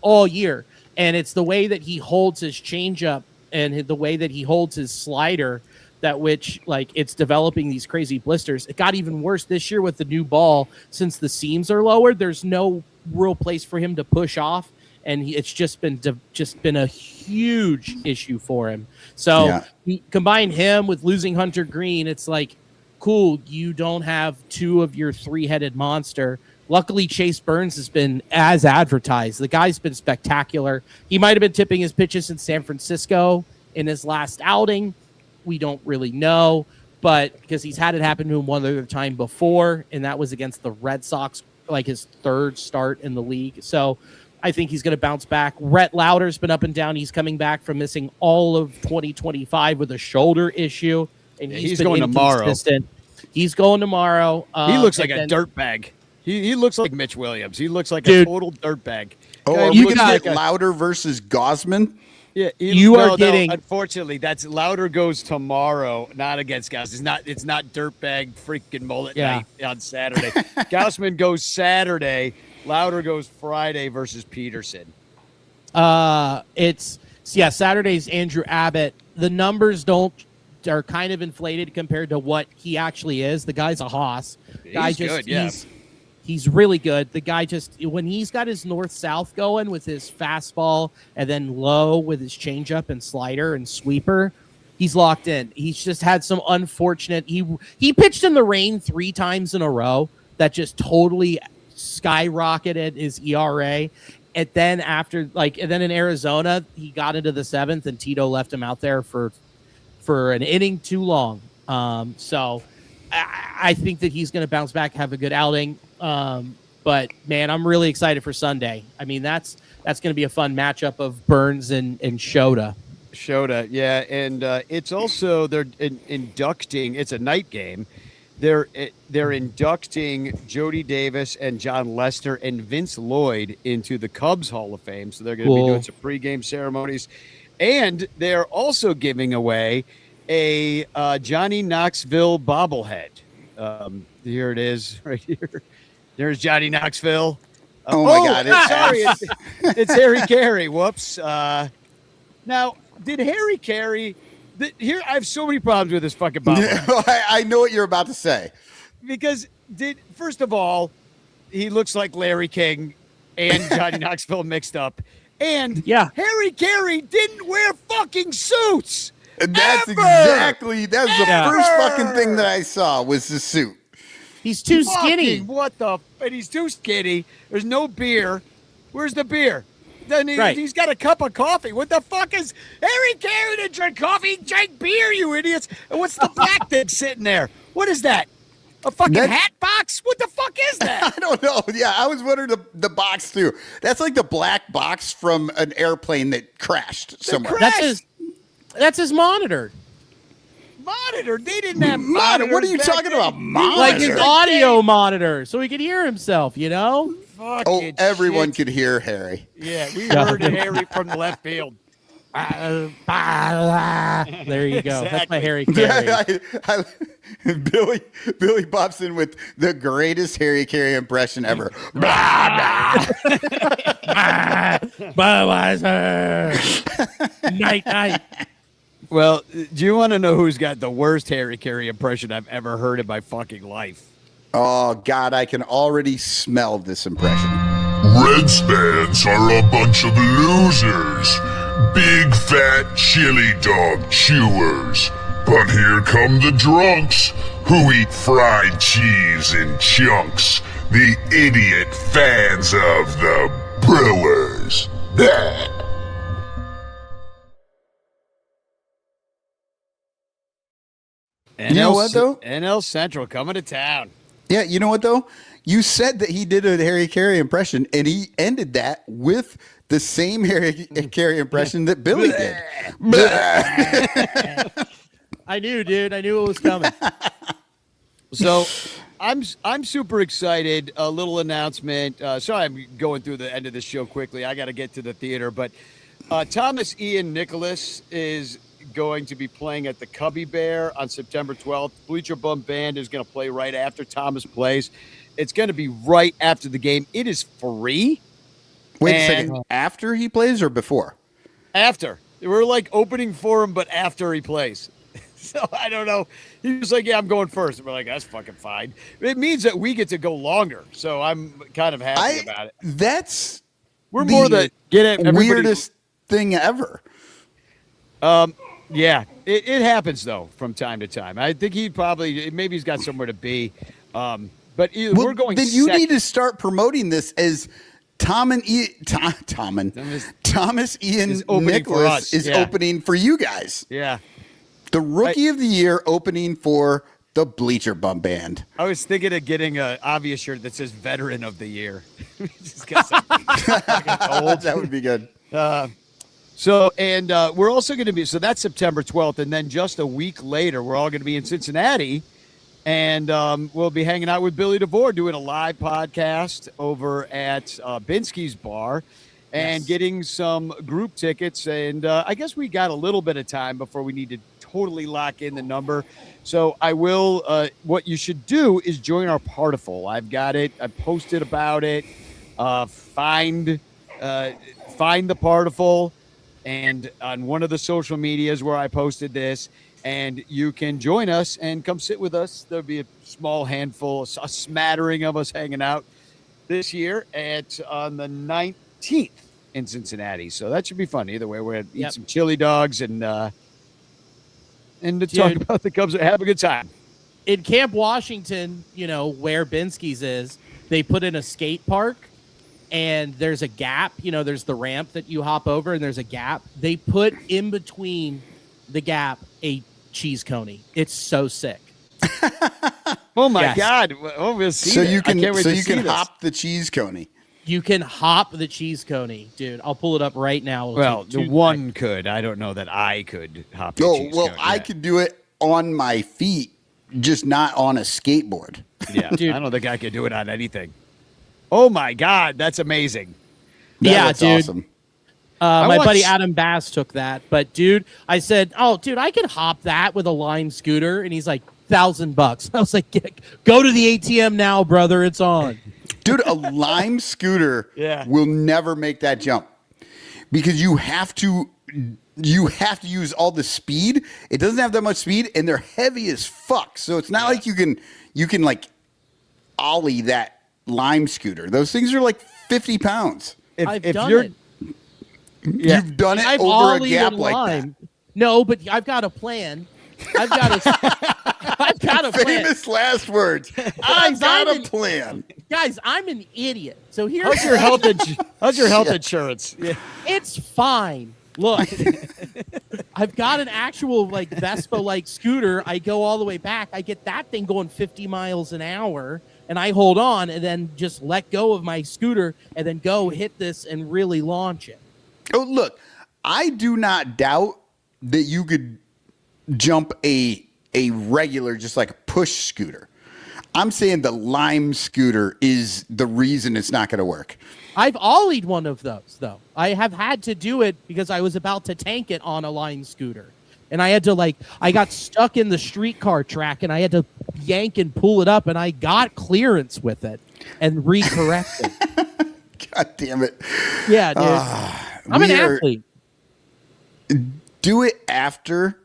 all year. And it's the way that he holds his changeup and the way that he holds his slider, that which like it's developing these crazy blisters. It got even worse this year with the new ball. Since the seams are lowered, there's no real place for him to push off, and it's just been a huge issue for him. So he combine him with losing Hunter Green, it's like, cool, you don't have two of your three-headed monster. Luckily, Chase Burns has been as advertised. The guy's been spectacular. He might have been tipping his pitches in San Francisco in his last outing. We don't really know, but because he's had it happen to him one other time before, and that was against the Red Sox, like his third start in the league. So I think he's going to bounce back. Rhett Lauder's been up and down. He's coming back from missing all of 2025 with a shoulder issue, and he's going tomorrow. He's going tomorrow. He looks like a dirtbag. He looks like Mitch Williams. He looks like a total dirtbag. Oh, you got Lauder versus Gosman? Yeah, unfortunately, that's Lauder goes tomorrow, not against Gauss. It's not dirtbag freaking mullet night on Saturday. Gaussman goes Saturday. Lauder goes Friday versus Peterson. Saturday's Andrew Abbott. The numbers are kind of inflated compared to what he actually is. The guy's a hoss. He's really good. The guy when he's got his north-south going with his fastball and then low with his changeup and slider and sweeper, he's locked in. He's just had some unfortunate. He pitched in the rain 3 times in a row that just totally skyrocketed his ERA. And then in Arizona, he got into the 7th and Tito left him out there for an inning too long. So I think that he's going to bounce back, have a good outing. But man, I'm really excited for Sunday. I mean, that's going to be a fun matchup of Burns and Shota. Yeah, and it's also they're inducting. It's a night game. They're inducting Jody Davis and John Lester and Vince Lloyd into the Cubs Hall of Fame. So they're going to be doing some pregame ceremonies, and they're also giving away a Johnny Knoxville bobblehead. Here it is, right here. There's Johnny Knoxville. Oh my God! It's Harry Carey. Whoops. Now, did Harry Carey? Here, I have so many problems with this fucking bobblehead. I know what you're about to say. Because first of all, he looks like Larry King and Johnny Knoxville mixed up, and Harry Carey didn't wear fucking suits. That's the first fucking thing that I saw was the suit. He's too skinny. And he's too skinny. There's no beer. Where's the beer? Then he's got a cup of coffee. What the fuck is Harry Carey to drink coffee? He drank beer, you idiots. And what's the black thing sitting there? What is that? A fucking hat box? What the fuck is that? I don't know. Yeah, I was wondering the box too. That's like the black box from an airplane that crashed somewhere. That's his monitor. Monitor? They didn't have monitor. What are you talking about? Monitor? Like his audio monitor, so he could hear himself, you know? Everyone could hear Harry. Yeah, we heard Harry from the left field. There you go. Exactly. That's my Harry Carey. Billy pops in with the greatest Harry Carey impression ever. Budweiser. Night. Well, do you want to know who's got the worst Harry Carey impression I've ever heard in my fucking life? Oh, God, I can already smell this impression. Reds fans are a bunch of losers. Big fat chili dog chewers. But here come the drunks who eat fried cheese in chunks. The idiot fans of the Brewers. You know what, though? NL Central coming to town. Yeah, you know what, though? You said that he did a Harry Carey impression, and he ended that with the same Harry Carey impression that Billy did. I knew, dude. I knew it was coming. So I'm super excited. A little announcement. Sorry, I'm going through the end of the show quickly. I got to get to the theater, but Thomas Ian Nicholas is going to be playing at the Cubby Bear on September 12th. Bleacher Bum Band is going to play right after Thomas plays. It's going to be right after the game. It is free. Wait a second. After he plays or before? After. We're like opening for him, but after he plays. So I don't know. He was like, "Yeah, I'm going first." And we're like, "That's fucking fine." It means that we get to go longer, so I'm kind of happy about it. That's We're more the get it everybody- weirdest thing ever. Yeah, it happens though from time to time. I think maybe he's got somewhere to be, but we're going. Then you second. need to start promoting this as Thomas Ian Is opening for Nicholas us. is Yeah. opening for you guys. Yeah, The Rookie of the Year opening for the Bleacher Bum Band. I was thinking of getting an obvious shirt that says "Veteran of the Year." Just got some fucking old. That would be good. So, and we're also going to be, so that's September 12th. And then just a week later, we're all going to be in Cincinnati. And we'll be hanging out with Billy DeVore doing a live podcast over at Binsky's Bar and getting some group tickets. And I guess we got a little bit of time before we need to totally lock in the number. So I will, what you should do is join our Partiful. I've got it. I posted about it. Find the Partiful. And on one of the social medias where I posted this, and you can join us and come sit with us. There'll be a small handful, a smattering of us hanging out this year on the 19th in Cincinnati. So that should be fun. Either way, we're going to eat some chili dogs and to talk about the Cubs. Have a good time. In Camp Washington, where Binsky's is, they put in a skate park. And there's a gap, there's the ramp that you hop over, and there's a gap. They put in between the gap a cheese coney. It's so sick. Oh my God! Oh, we'll see. So you can this. hop the cheese coney. You can hop the cheese coney, dude. I'll pull it up right now. Well, the one could. I don't know that I could hop. The cheese coney. I could do it on my feet, just not on a skateboard. Yeah, dude. I don't think I could do it on anything. Oh my God, that's amazing. That's dude. awesome. My buddy Adam Bass took that, but dude, I said, "Oh, dude, I can hop that with a Lime scooter," and he's like, $1,000. I was like, "Go to the ATM now, brother. It's on." Dude, a Lime scooter will never make that jump because you have to use all the speed. It doesn't have that much speed, and they're heavy as fuck. So it's not like you can like ollie that Lime scooter. Those things are like 50 pounds. I've done it. You've done it I've over a ollied gap in like Lime. No, but I've got a plan. I've got a plan. Famous last words. I've got a plan. Guys, I'm an idiot. So here's how's your health insurance? Yeah. It's fine. Look, I've got an actual Vespa scooter. I go all the way back. I get that thing going 50 miles an hour. And I hold on and then just let go of my scooter and then go hit this and really launch it. Oh, look, I do not doubt that you could jump a regular, just like a push scooter. I'm saying the Lime scooter is the reason it's not going to work. I've ollied one of those, though. I have had to do it because I was about to tank it on a Lime scooter. And I had to I got stuck in the streetcar track and I had to yank and pull it up and I got clearance with it and recorrect it. God damn it. Yeah, dude. I'm an athlete. Do it after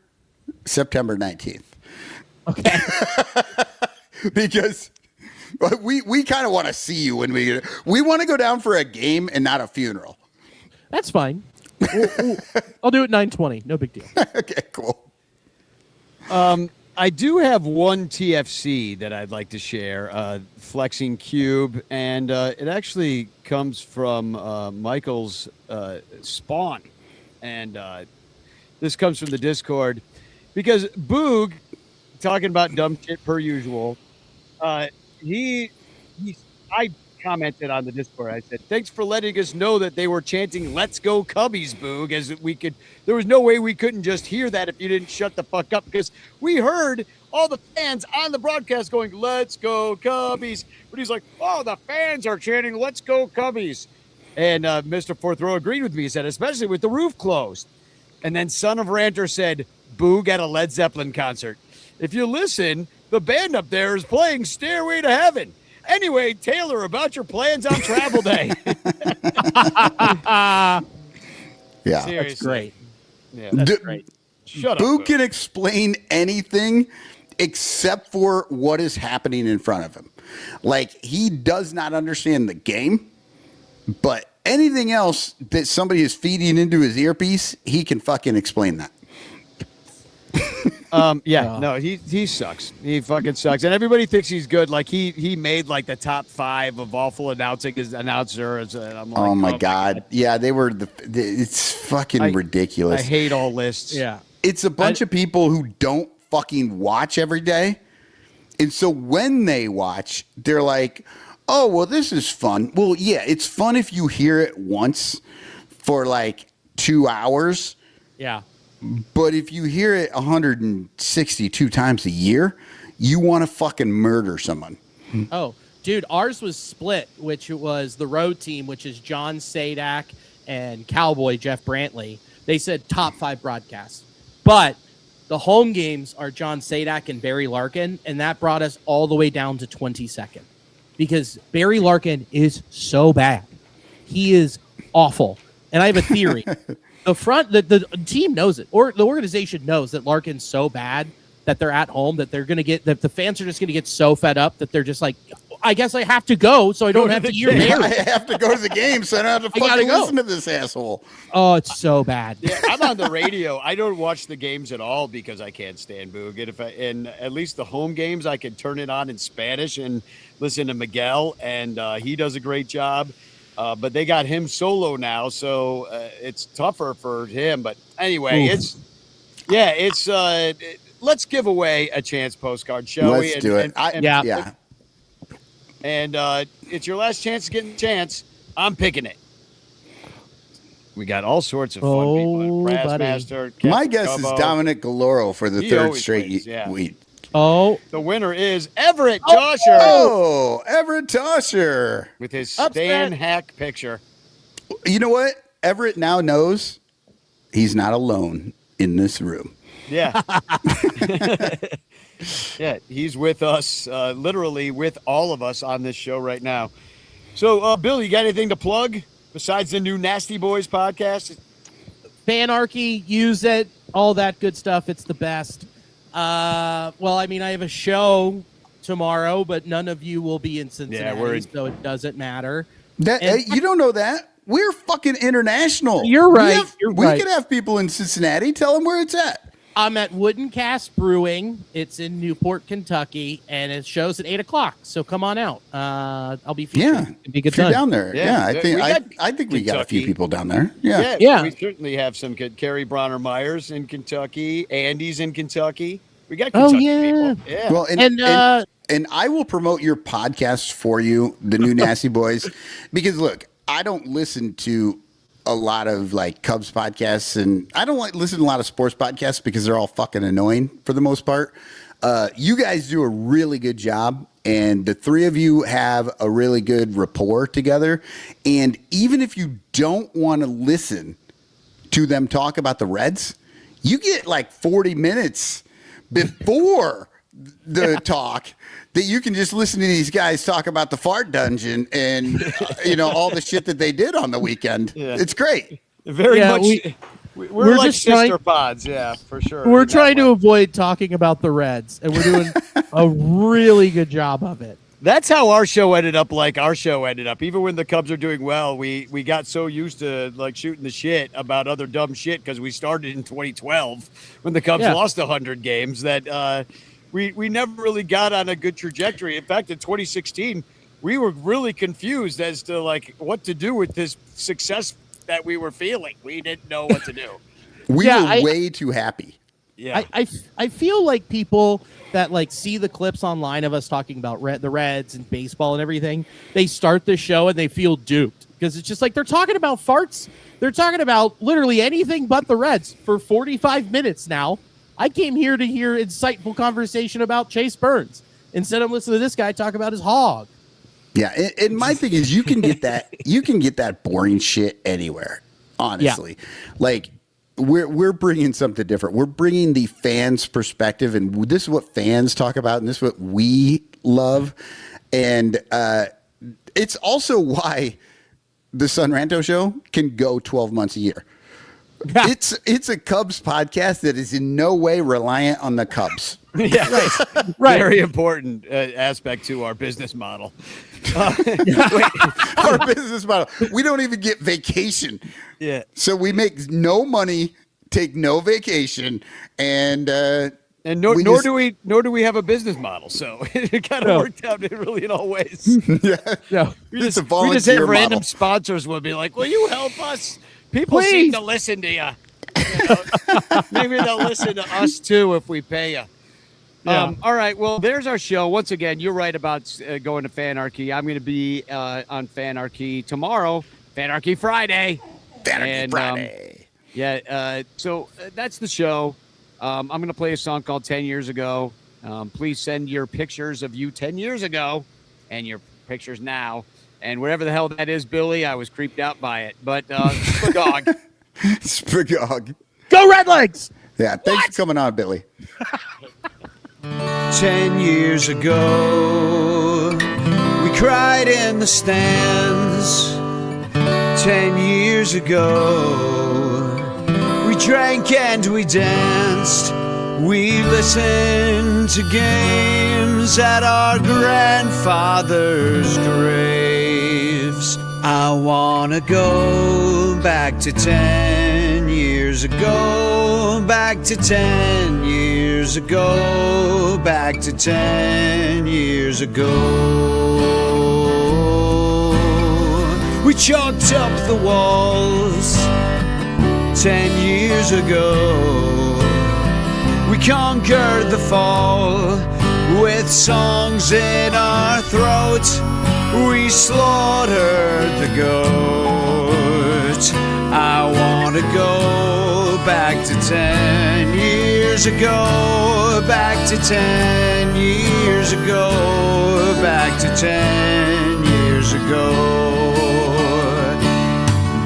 September 19th. Okay. Because we kind of want to see you when we want to go down for a game and not a funeral. That's fine. I'll do it 9:20. No big deal. Okay, cool. I do have one TFC that I'd like to share, Flexing Cube, and it actually comes from Michael's Spawn, and this comes from the Discord, because Boog, talking about dumb shit per usual, I commented on the Discord. I said, "Thanks for letting us know that they were chanting 'Let's go Cubbies,' Boog," as there was no way we couldn't just hear that if you didn't shut the fuck up, because we heard all the fans on the broadcast going, "Let's go Cubbies." But he's like, "Oh, the fans are chanting 'Let's go Cubbies.'" And Mr. Fourth Row agreed with me. He said, especially with the roof closed. And then Son of Ranter said, "Boog at a Led Zeppelin concert. If you listen, the band up there is playing Stairway to Heaven. Anyway, Taylor, about your plans on travel day." Yeah, that's great. Yeah. That's great. Shut up. Boo Boo. can explain anything except for what is happening in front of him. Like, he does not understand the game, but anything else that somebody is feeding into his earpiece, he can fucking explain that. No, he sucks. He fucking sucks, and everybody thinks he's good. Like he made like the top 5 of awful announcing as announcers. And I'm like, Oh my god. Yeah, they were it's fucking ridiculous. I hate all lists. Yeah. It's a bunch of people who don't fucking watch every day. And so when they watch, they're like, oh, well, this is fun. Well, yeah, it's fun if you hear it once for like 2 hours. Yeah. But if you hear it 162 times a year, you want to fucking murder someone. Oh, dude, ours was split, which was the road team, which is John Sadak and Cowboy Jeff Brantley. They said top 5 broadcasts. But the home games are John Sadak and Barry Larkin, and that brought us all the way down to 22nd. Because Barry Larkin is so bad. He is awful. And I have a theory. The team knows it, or the organization knows that Larkin's so bad that they're at home, that they're going to get, that the fans are just going to get so fed up that they're just like, I guess I have to go so I don't have to hear Barry. I have to go to the game, so I don't have to fucking listen to this asshole. Oh, it's so bad. Yeah, I'm on the radio. I don't watch the games at all because I can't stand Boog. And at least the home games, I can turn it on in Spanish and listen to Miguel, and he does a great job. But they got him solo now, so it's tougher for him. But anyway, let's give away a chance postcard, shall we? Let's do it. Yeah. And it's your last chance to get a chance. I'm picking it. We got all sorts of fun people. Brassmaster. My guess is Dominic Galoro for the third straight wins, week. Oh, the winner is Everett Tosher. Oh, Everett Tosher. With his Stan Hack picture. You know what? Everett now knows he's not alone in this room. Yeah. Yeah, he's with us, literally with all of us on this show right now. So, Bill, you got anything to plug besides the new Nasty Boys podcast? Fanarchy, use it, all that good stuff. It's the best. Well, I mean, I have a show tomorrow, but none of you will be in Cincinnati, so it doesn't matter. You don't know that. We're fucking international. You're right. We could have people in Cincinnati. Tell them where it's at. I'm at Wooden Cast Brewing. It's in Newport, Kentucky, and it shows at 8:00. So come on out. I'll be featured. Yeah, It'd be a good if you're time. down there. Yeah, I think we got a few people down there. Yeah. We certainly have some good. Carrie Bronner Myers in Kentucky. Andy's in Kentucky. We got Kentucky people. Yeah. Well, and I will promote your podcast for you, the new Nasty Boys, because look, I don't listen to a lot of like Cubs podcasts, and I don't listen to a lot of sports podcasts because they're all fucking annoying for the most part. You guys do a really good job, and the three of you have a really good rapport together. And even if you don't want to listen to them talk about the Reds, you get like 40 minutes before the talk that you can just listen to these guys talk about the fart dungeon and all the shit that they did on the weekend. Yeah. It's great. Very much. We're like sister pods, for sure. We're trying to avoid talking about the Reds, and we're doing a really good job of it. That's how our show ended up. Even when the Cubs are doing well, we got so used to like shooting the shit about other dumb shit because we started in 2012 when the Cubs lost 100 games that we never really got on a good trajectory. In fact, in 2016, we were really confused as to like what to do with this success that we were feeling. We didn't know what to do. We were way too happy. Yeah, I feel like people that like see the clips online of us talking about the Reds and baseball and everything, they start the show and they feel duped because it's just like they're talking about farts. They're talking about literally anything but the Reds for 45 minutes now. I came here to hear insightful conversation about Chase Burns. Instead, I'm listening to this guy talk about his hog. Yeah, and my thing is, you can get that boring shit anywhere. Honestly, like we're bringing something different. We're bringing the fans' perspective, and this is what fans talk about, and this is what we love. And it's also why the Ranto show can go 12 months a year. It's a Cubs podcast that is in no way reliant on the Cubs. Yeah, Right. Very important aspect to our business model. Our business model. We don't even get vacation. Yeah. So we make no money, take no vacation, and Nor we do just- we have a business model, so it kind of worked out really in all ways. yeah, No. We it's just, a we just volunteer have random model. sponsors will be like, "Will you help us?" People seem Please. to listen to you. Maybe they'll listen to us too if we pay you. Yeah. All right. Well, there's our show. Once again, you're right about going to Fanarchy. I'm going to be on Fanarchy tomorrow. Fanarchy Friday. Fanarchy Friday. So that's the show. I'm going to play a song called 10 Years Ago. Please send your pictures of you 10 years ago and your pictures now. And whatever the hell that is, Billy, I was creeped out by it. But dog. Spagog. Go Redlegs! Yeah, thanks for coming on, Billy. 10 years ago, we cried in the stands. 10 years ago, we drank and we danced. We listened to games at our grandfather's graves. I wanna go back to 10 years ago, back to 10 years ago, back to 10 years ago. We chalked up the walls 10 years ago. We conquered the fall with songs in our throat. We slaughtered the goat. I wanna go back to 10 years ago, back to 10 years ago, back to 10 years ago.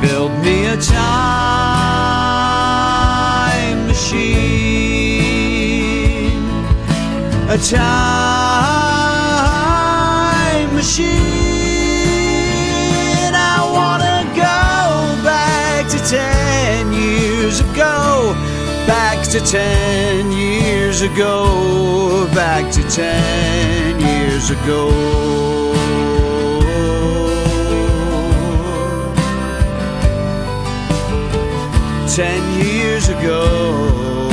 Build me a time machine, a time machine. I wanna go back to 10 years ago, back to 10 years ago, back to 10 years ago. 10 years ago,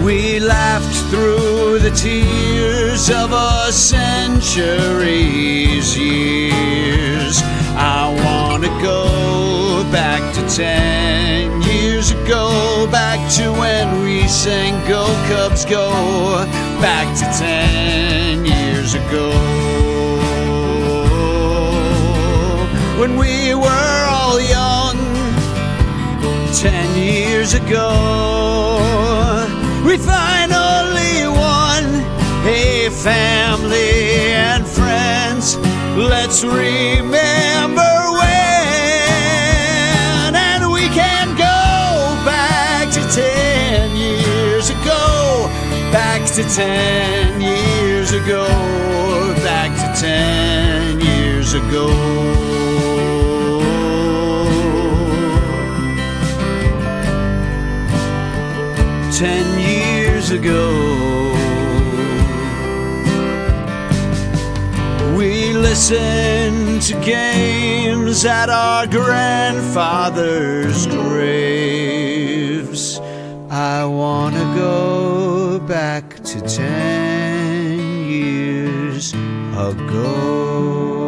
we laughed through the tears of a century's years. I wanna go back to 10 years ago, back to when we sang Go Cubs Go, back to 10 years ago. When we were all young, 10 years ago, we finally won a family and friends. Let's remember when, and we can go back to 10 years ago, back to 10 years ago, back to 10 years ago. 10 years ago, we listened to games at our grandfather's graves. I wanna go back to 10 years ago.